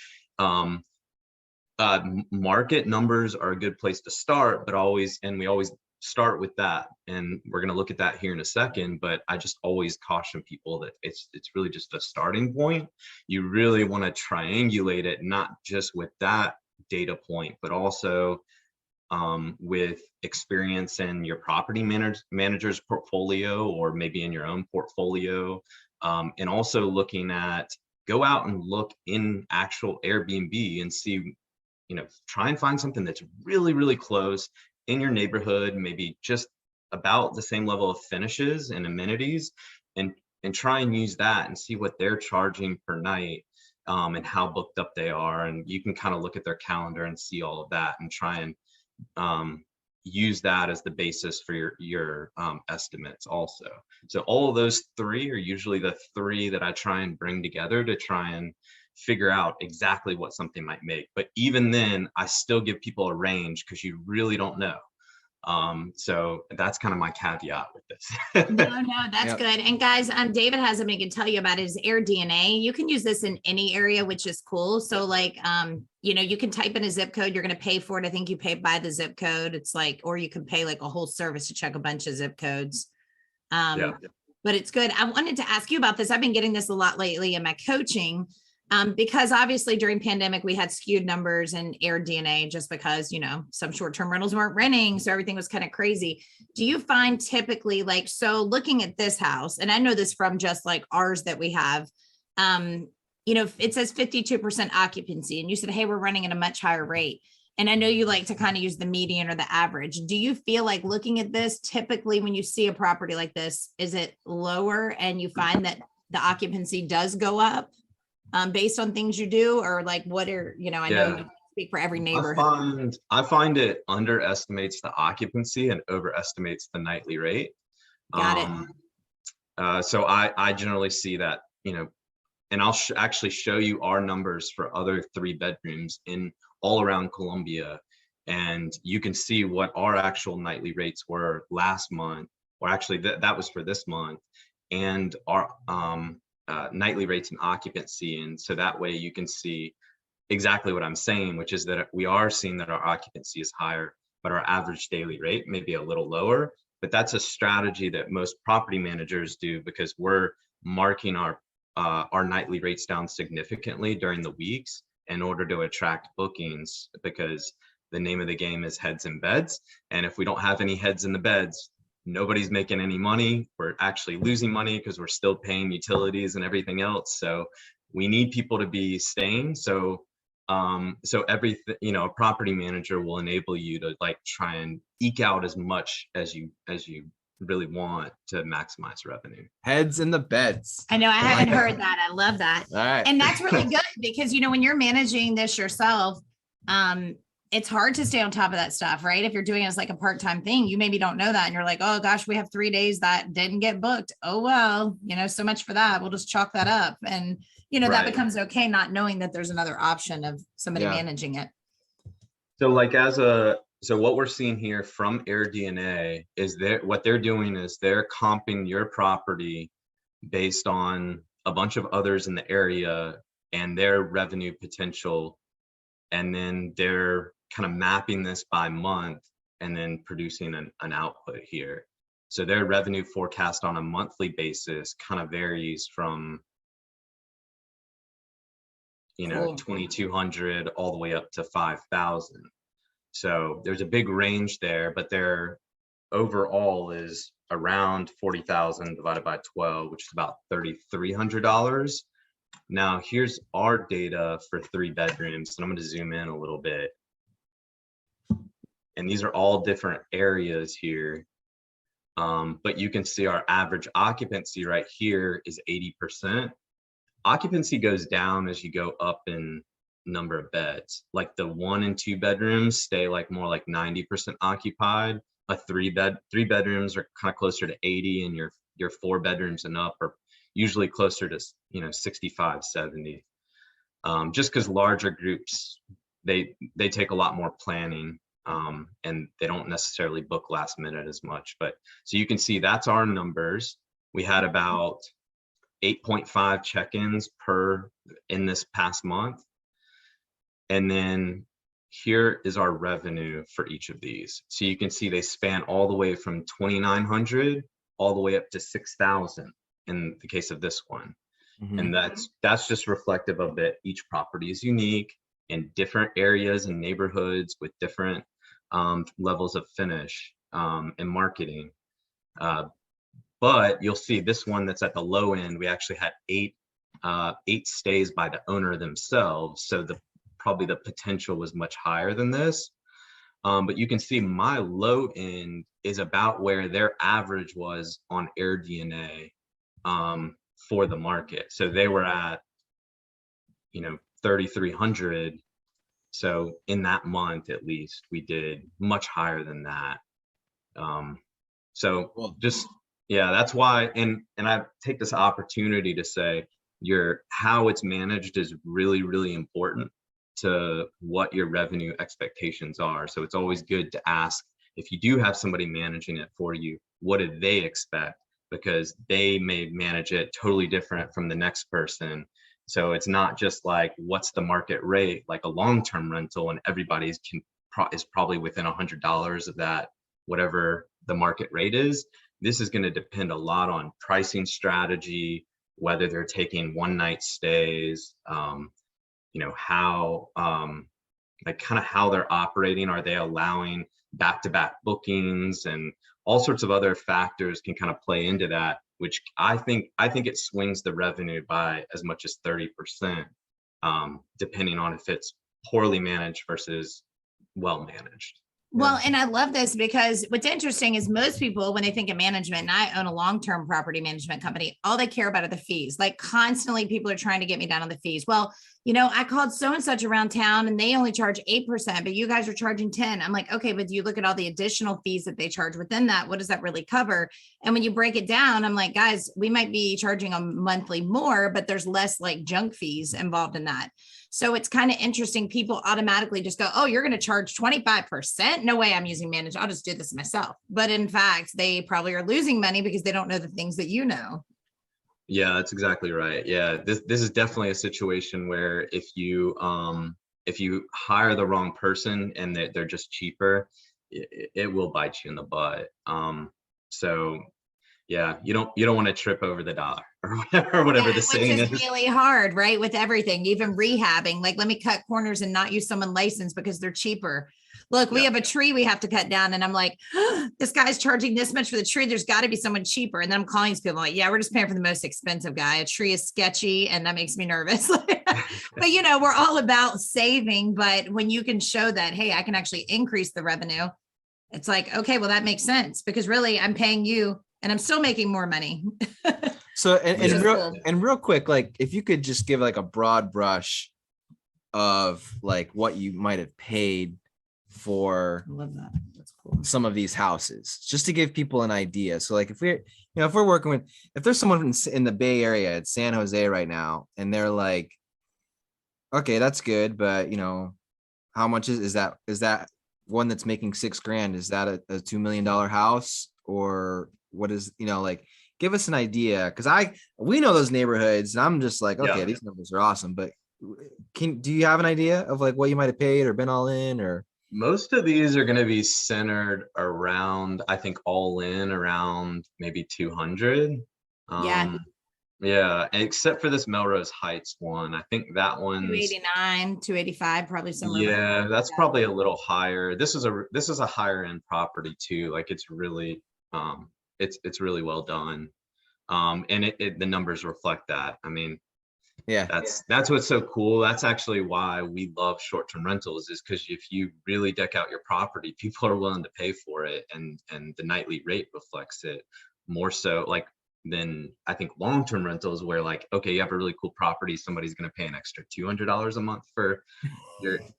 market numbers are a good place to start, but we always start with that, and we're going to look at that here in a second. But I just always caution people that it's really just a starting point. You really want to triangulate it, not just with that data point, but also with experience in your property manager's portfolio, or maybe in your own portfolio, and also go out and look in actual Airbnb and see, try and find something that's really, really close in your neighborhood, maybe just about the same level of finishes and amenities, and try and use that and see what they're charging per night, and how booked up they are. And you can kind of look at their calendar and see all of that and try and use that as the basis for your estimates also. So all of those three are usually the three that I try and bring together to try and figure out exactly what something might make. But even then, I still give people a range because you really don't know. So that's kind of my caveat with this. No, that's Yep. good. And guys, David has something he can tell you about his Air DNA. You can use this in any area, which is cool. So like, you can type in a zip code, you're going to pay for it. I think you pay by the zip code. It's like, or you can pay like a whole service to check a bunch of zip codes. Yeah. But it's good. I wanted to ask you about this. I've been getting this a lot lately in my coaching. Because obviously during pandemic, we had skewed numbers and Air DNA just because, some short-term rentals weren't renting. So everything was kind of crazy. Do you find typically like, so looking at this house, and I know this from just like ours that we have, it says 52% occupancy and you said, hey, we're running at a much higher rate. And I know you like to kind of use the median or the average. Do you feel like looking at this, typically when you see a property like this, is it lower and you find that the occupancy does go up? Based on things you do, or like what are, I know you speak for every neighborhood. I find it underestimates the occupancy and overestimates the nightly rate. Got it. So I generally see that, and I'll actually show you our numbers for other 3 bedrooms in all around Columbia. And you can see what our actual nightly rates were last month, or actually that was for this month, and our, nightly rates and occupancy. And so that way you can see exactly what I'm saying, which is that we are seeing that our occupancy is higher, but our average daily rate may be a little lower. But that's a strategy that most property managers do because we're marking our nightly rates down significantly during the weeks in order to attract bookings, because the name of the game is heads in beds. And if we don't have any heads in the beds, nobody's making any money. We're actually losing money because we're still paying utilities and everything else. So we need people to be staying. So everything, a property manager will enable you to like try and eke out as much as you really want to maximize revenue. Heads in the beds. I know I haven't heard that. I love that. All right. And that's really good because, when you're managing this yourself, it's hard to stay on top of that stuff, right? If you're doing it as like a part-time thing, you maybe don't know that. And you're like, oh gosh, we have 3 days that didn't get booked. Oh, well, so much for that. We'll just chalk that up. And, that becomes okay, not knowing that there's another option of somebody managing it. So like so what we're seeing here from Air DNA is what they're doing is they're comping your property based on a bunch of others in the area and their revenue potential. And then they're kind of mapping this by month and then producing an output here. So their revenue forecast on a monthly basis kind of varies from, Cool. 2,200 all the way up to 5,000. So there's a big range there, but their overall is around 40,000 divided by 12, which is about $3,300. Now here's our data for 3 bedrooms, and I'm going to zoom in a little bit. And these are all different areas here. But you can see our average occupancy right here is 80%. Occupancy goes down as you go up in number of beds. Like the 1 and 2 bedrooms stay like more like 90% occupied. A 3 bedrooms are kind of closer to 80, and your 4 bedrooms and up are usually closer to 65, 70. Just because larger groups, they take a lot more planning, and they don't necessarily book last minute as much. But so you can see that's our numbers. We had about 8.5 check-ins in this past month. And then here is our revenue for each of these. So you can see they span all the way from 2,900 all the way up to 6,000 in the case of this one. Mm-hmm. And that's just reflective of that each property is unique in different areas and neighborhoods with different levels of finish and marketing. But you'll see this one that's at the low end, we actually had 8 stays by the owner themselves. So probably the potential was much higher than this. But you can see my low end is about where their average was on Air DNA for the market. So they were at, 3,300. So in that month, at least, we did much higher than that. So just, yeah, that's why. And I take this opportunity to say, how it's managed is really, really important to what your revenue expectations are. So it's always good to ask, if you do have somebody managing it for you, what do they expect? Because they may manage it totally different from the next person. So it's not just like, what's the market rate, like a long-term rental, and everybody's is probably within $100 of that, whatever the market rate is. This is going to depend a lot on pricing strategy, whether they're taking one night stays, how, like kind of how they're operating. Are they allowing back-to-back bookings? And all sorts of other factors can kind of play into that, which I think it swings the revenue by as much as 30%, depending on if it's poorly managed versus well managed. Well, and I love this because what's interesting is most people, when they think of management, and I own a long-term property management company, all they care about are the fees. Like constantly people are trying to get me down on the fees. Well, I called so-and-such around town and they only charge 8%, but you guys are charging 10. I'm like, okay, but do you look at all the additional fees that they charge within that? What does that really cover? And when you break it down, I'm like, guys, we might be charging a monthly more, but there's less like junk fees involved in that. So it's kind of interesting. People automatically just go, oh, you're going to charge 25%. No way I'm using manage. I'll just do this myself. But in fact, they probably are losing money because they don't know the things that you know. Yeah, that's exactly right. Yeah, this is definitely a situation where if you hire the wrong person and they're just cheaper, it will bite you in the butt. So yeah, you don't want to trip over the dollar or whatever the saying is. Which is really hard, right? With everything, even rehabbing, like let me cut corners and not use someone licensed because they're cheaper. Look, we have a tree we have to cut down. And I'm like, this guy's charging this much for the tree. There's got to be someone cheaper. And then I'm calling these people like, yeah, we're just paying for the most expensive guy. A tree is sketchy. And that makes me nervous. But, we're all about saving. But when you can show that, hey, I can actually increase the revenue. It's like, okay, well, that makes sense because really I'm paying you and I'm still making more money. So, and real quick, like if you could just give like a broad brush of like what you might have paid for I love that. That's cool. Some of these houses, just to give people an idea. So like if we're working with, if there's someone in the Bay Area at San Jose right now, and they're like, okay, that's good, but how much is that? Is that one that's making $6,000? Is that a $2 million house, or what is, like, give us an idea. Cause we know those neighborhoods and I'm just like, okay, these numbers are awesome, but do you have an idea of like what you might've paid or been all in? Or most of these are going to be centered around, I think all in around maybe 200. Yeah, except for this Melrose Heights one. I think that one's 289, 285, probably somewhere. Yeah, that's probably a little higher. This is a higher end property too. Like it's really it's really well done. And the numbers reflect that. I mean, yeah, that's what's so cool. That's actually why we love short-term rentals, is because if you really deck out your property, people are willing to pay for it, and the nightly rate reflects it more so like than I think long-term rentals, where like, okay, you have a really cool property, somebody's going to pay an extra $200 a month for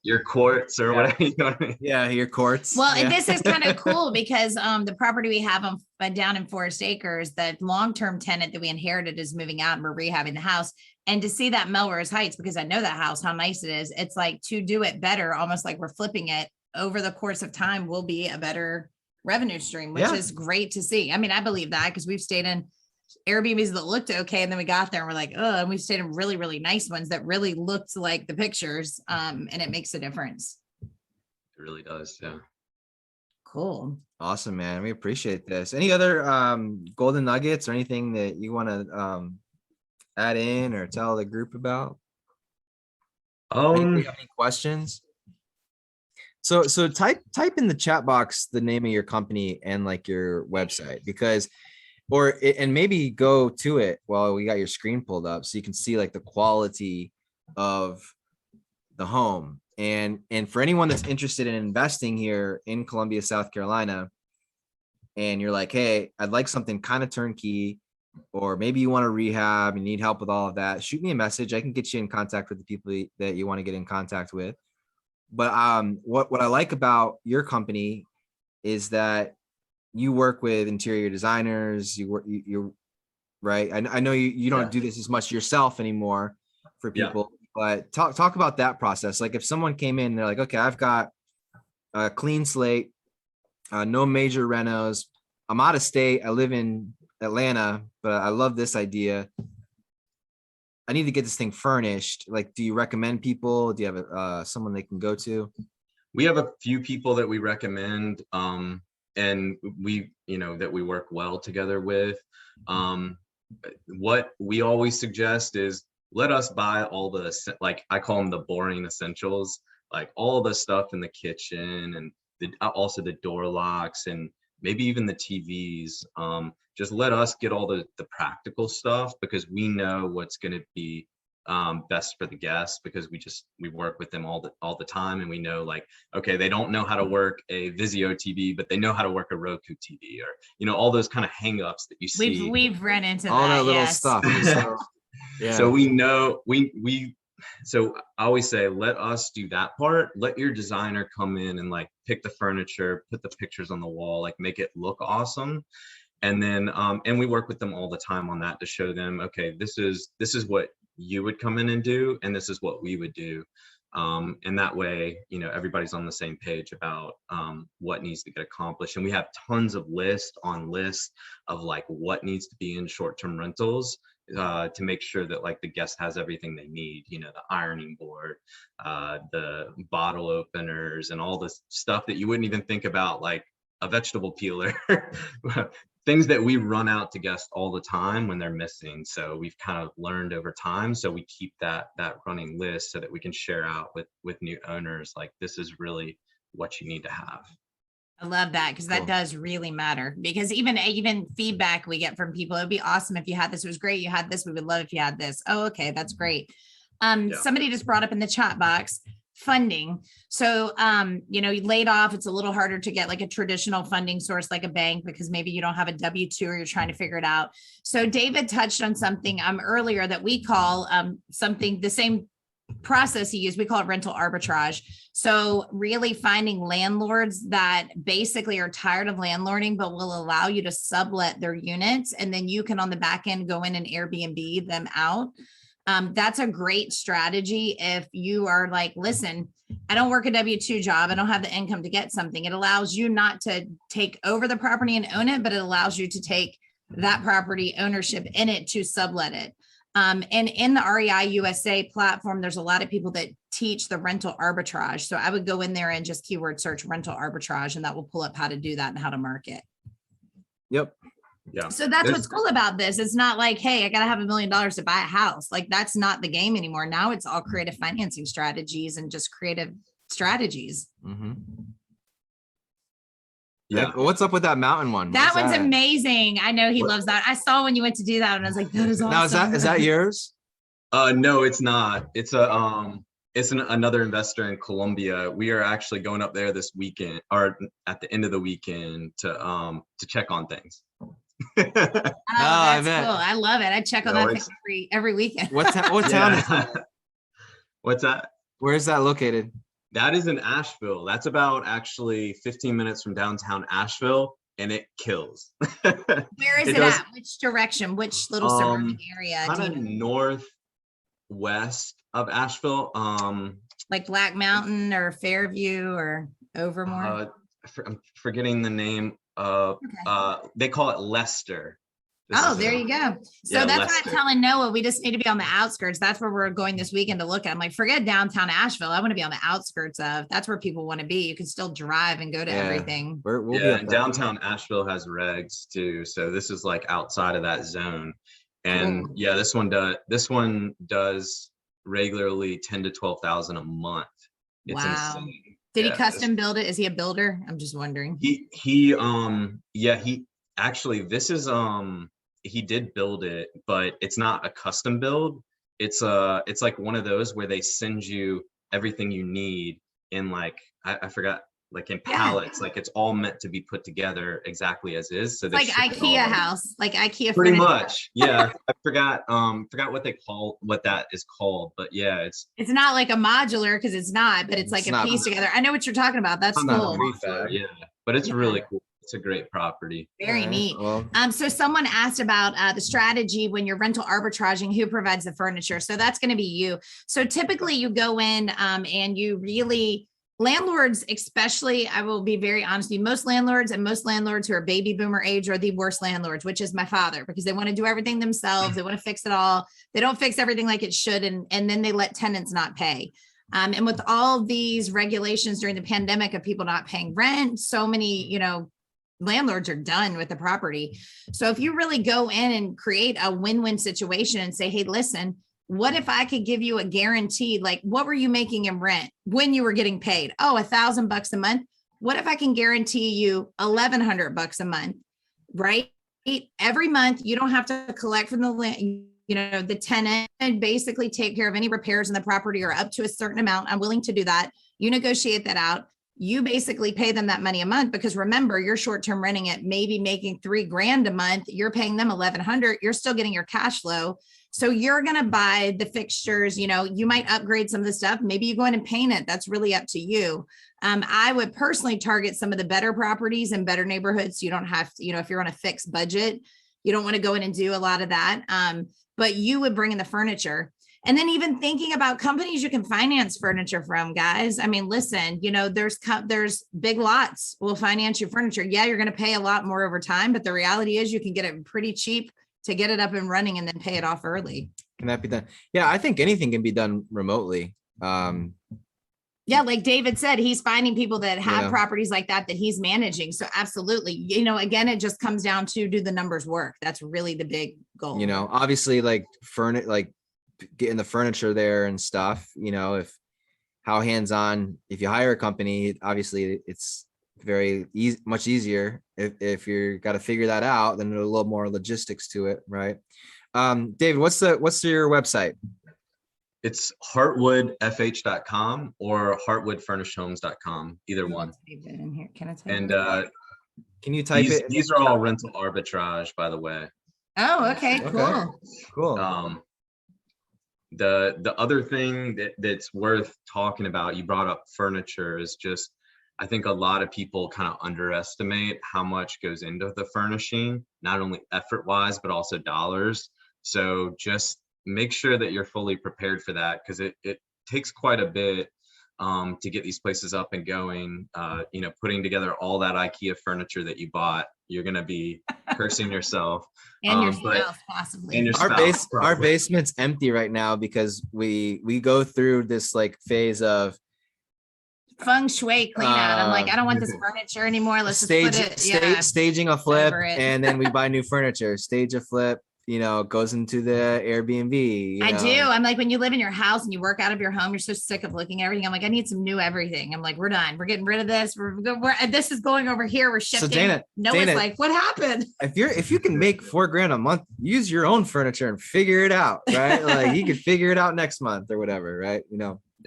your quartz or whatever. You know what I mean? Yeah, your quartz. Well, and this is kind of cool because the property we have down in Forest Acres, the long-term tenant that we inherited is moving out and we're rehabbing the house. And to see that Melrose Heights, because I know that house, how nice it is, it's like to do it better, almost like we're flipping it over the course of time will be a better revenue stream, which is great to see. I mean, I believe that because we've stayed in Airbnbs that looked okay. And then we got there and we're like, oh, and we stayed in really, really nice ones that really looked like the pictures. And it makes a difference. It really does. Yeah. Cool. Awesome, man. We appreciate this. Any other golden nuggets or anything that you want to add in or tell the group about? Any questions? So type in the chat box the name of your company and like your website, because and maybe go to it while we got your screen pulled up so you can see like the quality of the home. And for anyone that's interested in investing here in Columbia, South Carolina, and you're like, hey, I'd like something kind of turnkey, or maybe you want to rehab and need help with all of that, shoot me a message. I can get you in contact with the people that you want to get in contact with. But what I like about your company is that you work with interior designers, you right? I know you don't do this as much yourself anymore for people, but talk about that process. Like if someone came in, they're like, okay, I've got a clean slate, no major renos. I'm out of state. I live in Atlanta, but I love this idea. I need to get this thing furnished. Like, do you recommend people? Do you have someone they can go to? We have a few people that we recommend, and we, that we work well together with. What we always suggest is let us buy all the, like I call them the boring essentials, like all the stuff in the kitchen and also the door locks and maybe even the TVs. Just let us get all the practical stuff, because we know what's going to be best for the guests, because we work with them all the time, and we know, like, okay, they don't know how to work a Vizio TV, but they know how to work a Roku TV, or all those kind of hangups that you see. We've run into all that little yes. stuff. So we know so I always say, let us do that part. Let your designer come in and like pick the furniture, put the pictures on the wall, like make it look awesome. And then and we work with them all the time on that to show them, okay, this is what you would come in and do, and this is what we would do. And that way, everybody's on the same page about what needs to get accomplished. And we have tons of lists of like what needs to be in short-term rentals to make sure that like the guest has everything they need, the ironing board, the bottle openers, and all this stuff that you wouldn't even think about, like a vegetable peeler. Things that we run out to guests all the time when they're missing. So we've kind of learned over time. So we keep that running list so that we can share out with new owners, like, this is really what you need to have. I love that, because that does really matter, because even feedback we get from people, it'd be awesome if you had this. It was great you had this. We would love if you had this. Oh, okay, that's great. Somebody just brought up in the chat box, funding. So, you laid off, it's a little harder to get like a traditional funding source like a bank, because maybe you don't have a W-2 or you're trying to figure it out. So David touched on something earlier that we call something, the same process he used, we call it rental arbitrage. So really finding landlords that basically are tired of landlording, but will allow you to sublet their units. And then you can on the back end go in and Airbnb them out. That's a great strategy if you are like, listen, I don't work a W-2 job. I don't have the income to get something. It allows you not to take over the property and own it, but it allows you to take that property ownership in it to sublet it. And in the REI USA platform, there's a lot of people that teach the rental arbitrage. So I would go in there and just keyword search rental arbitrage, and that will pull up how to do that and how to market. Yep. Yeah. So that's what's cool about this. It's not like, hey, I got to have $1 million to buy a house. Like, that's not the game anymore. Now it's all creative financing strategies and just creative strategies. Mm-hmm. Yeah. What's up with that mountain one? That one's amazing. I know he loves that. I saw when you went to do that and I was like, that is awesome. Now, is that yours? No, it's not. It's another investor in Colombia. We are actually going up there this weekend, or at the end of the weekend, to check on things. That's cool. I love it. I check on that thing every weekend. What town is that? What's that? Where is that located? That is in Asheville. That's about actually 15 minutes from downtown Asheville, and it kills. Where is it at? Which direction? Which little surrounding area? Kind of northwest of Asheville. Like Black Mountain or Fairview or Overmore? I'm forgetting the name. They call it Leicester. There you go. So that's what I'm telling Noah. We just need to be on the outskirts. That's where we're going this weekend to look at. I'm like, forget downtown Asheville. I want to be on the outskirts of. That's where people want to be. You can still drive and go to everything. We'll be downtown Asheville has regs too. So this is like outside of that zone. And this one does regularly 10 to 12,000 a month. It's insane. Did he custom build it? Is he a builder? I'm just wondering. He actually, this is he did build it, but it's not a custom build. It's like one of those where they send you everything you need in like I forgot, like in pallets. Like it's all meant to be put together exactly as is. So like IKEA house, like IKEA pretty much. Yeah. I forgot what that is called, but yeah, it's not like a modular, because it's not, but it's like a piece together. I know what you're talking about. That's cool. Yeah, but it's really cool. It's a great property. Very neat. Well, So someone asked about the strategy when you're rental arbitraging, who provides the furniture. So that's going to be you. So typically you go in and you really, landlords, especially, I will be very honest with you, most landlords who are baby boomer age are the worst landlords, which is my father, because they want to do everything themselves. They want to fix it all. They don't fix everything like it should. And then they let tenants not pay. And with all these regulations during the pandemic of people not paying rent, so many, landlords are done with the property. So if you really go in and create a win-win situation and say, hey, listen, what if I could give you a guarantee? Like, what were you making in rent when you were getting paid? Oh, $1,000 a month. What if I can guarantee you $1,100 a month, right? Every month, you don't have to collect from the tenant, and basically take care of any repairs in the property or up to a certain amount. I'm willing to do that. You negotiate that out. You basically pay them that money a month, because remember, you're short-term renting it, maybe making $3,000 a month. You're paying them $1,100. You're still getting your cash flow. So you're going to buy the fixtures, you might upgrade some of the stuff. Maybe you go in and paint it. That's really up to you. I would personally target some of the better properties and better neighborhoods. You don't have to, if you're on a fixed budget, you don't want to go in and do a lot of that. But you would bring in the furniture. And then even thinking about companies you can finance furniture from, guys. I mean, listen, there's Big Lots will finance your furniture. Yeah, you're going to pay a lot more over time, but the reality is you can get it pretty cheap to get it up and running and then pay it off early. can that be done? Yeah, I think anything can be done remotely. Yeah, like David said, he's finding people that have Yeah. properties like that he's managing. So absolutely, again, it just comes down to, do the numbers work? That's really the big goal. Obviously like getting the furniture there and stuff, if how hands-on, if you hire a company, obviously it's very easy, much easier. If you're got to figure that out, then there's a little more logistics to it, right? David, what's your website? It's heartwoodfh.com or heartwoodfurnishedhomes.com, either one. Can I type And Can you type it? these are all rental arbitrage, by the way. Oh, okay, cool. Cool. The other thing that's worth talking about, you brought up furniture, is just, I think a lot of people kind of underestimate how much goes into the furnishing, not only effort wise, but also dollars. So just make sure that you're fully prepared for that, because it takes quite a bit to get these places up and going. Putting together all that IKEA furniture that you bought, you're going to be cursing yourself. And your spouse, possibly. And your Our spouse, our probably. basement's empty right now because we go through this like phase of Feng shui clean out. I'm like, I don't want this furniture anymore. Let's just put it. staging a flip, over it. and then we buy new furniture. Stage a flip, goes into the Airbnb. I do. I'm like, when you live in your house and you work out of your home, you're so sick of looking at everything. I'm like, I need some new everything. I'm like, we're done. We're getting rid of this. This is going over here. We're shifting. Dana, Noah's like, what happened? If you can make $4,000 a month, use your own furniture and figure it out, right? Like you could figure it out next month or whatever, right?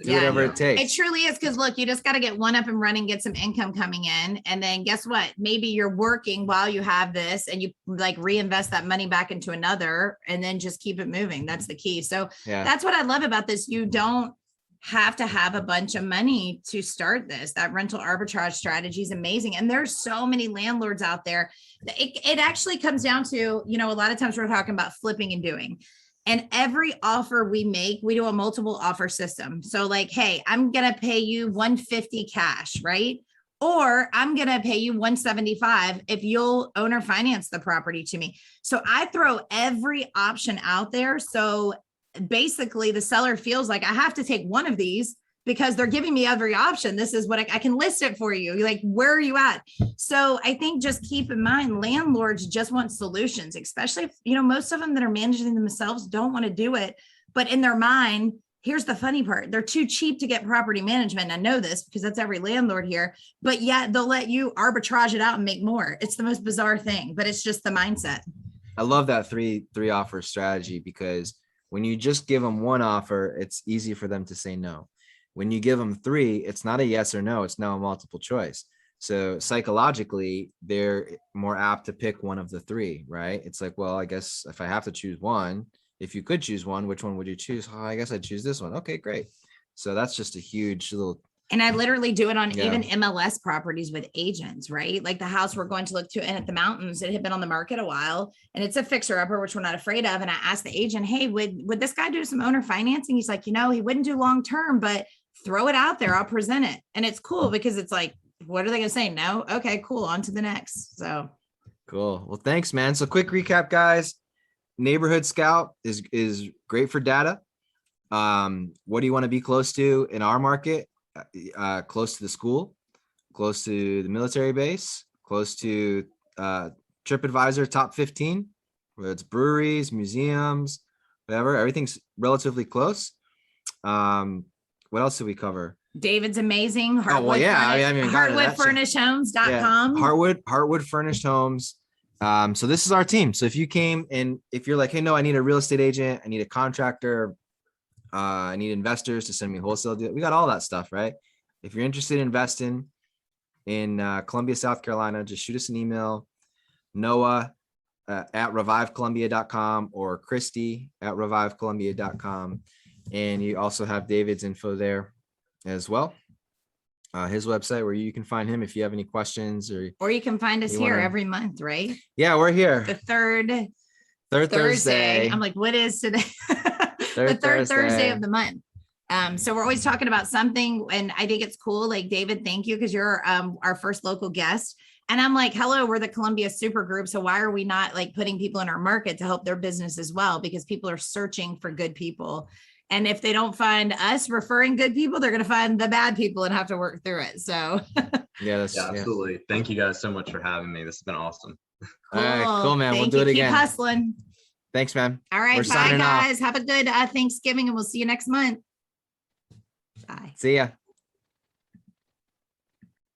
Do whatever it takes. It truly is, because look, you just got to get one up and running, get some income coming in, and then guess what? Maybe you're working while you have this, and you like reinvest that money back into another, and then just keep it moving. That's the key. So that's what I love about this. You don't have to have a bunch of money to start this. That rental arbitrage strategy is amazing, and there's so many landlords out there. It actually comes down to, a lot of times we're talking about flipping and doing. And every offer we make, we do a multiple offer system. So like, hey, I'm going to pay you $150 cash, right? Or I'm going to pay you $175 if you'll owner finance the property to me. So I throw every option out there. So basically the seller feels like I have to take one of these because they're giving me every option. This is what I can list it for you. Like, where are you at? So I think just keep in mind, landlords just want solutions, especially if, most of them that are managing themselves don't want to do it. But in their mind, here's the funny part. They're too cheap to get property management. I know this because that's every landlord here, but yet they'll let you arbitrage it out and make more. It's the most bizarre thing, but it's just the mindset. I love that three offer strategy, because when you just give them one offer, it's easy for them to say no. When you give them three, it's not a yes or no, it's now a multiple choice. So psychologically, they're more apt to pick one of the three, right? It's like, well, I guess if I have to choose one, if you could choose one, which one would you choose? Oh, I guess I'd choose this one. Okay, great. So that's just a huge little And I literally do it on Yeah. even MLS properties with agents, right? Like the house we're going to look to and at the mountains, it had been on the market a while and it's a fixer upper, which we're not afraid of. And I asked the agent, hey, would this guy do some owner financing? He's like, he wouldn't do long-term, but throw it out there. I'll present it. And it's cool because it's like, what are they going to say? No. Okay, cool. On to the next. So cool. Well, thanks, man. So quick recap, guys. Neighborhood Scout is great for data. What do you want to be close to in our market? Close to the school, close to the military base, close to TripAdvisor top 15, whether it's breweries, museums, whatever, everything's relatively close. What else did we cover? David's amazing. Heartwoodfurnishedhomes.com. Heartwood Furnished Homes. So this is our team. So if you came and if you're like, hey, no, I need a real estate agent, I need a contractor, I need investors to send me wholesale deal. We got all that stuff, right? If you're interested in investing in Columbia, South Carolina, just shoot us an email, Noah at revivecolumbia.com or Christy at revivecolumbia.com. And you also have David's info there as well. His website where you can find him if you have any questions or you can find us here every month, right? Yeah, we're here. The third Thursday. I'm like, what is today? The third Thursday of the month. So we're always talking about something. And I think it's cool. Like, David, thank you. Because you're our first local guest. And I'm like, hello, we're the Columbia Super Group. So why are we not like putting people in our market to help their business as well? Because people are searching for good people. And if they don't find us referring good people, they're going to find the bad people and have to work through it. So yeah, absolutely. Thank you guys so much for having me. This has been awesome. Cool. All right, cool, man. Thank We'll do it again. Keep hustling. Thanks, man. All right. We're Bye, guys. off. Have a good Thanksgiving and we'll see you next month. Bye. See ya.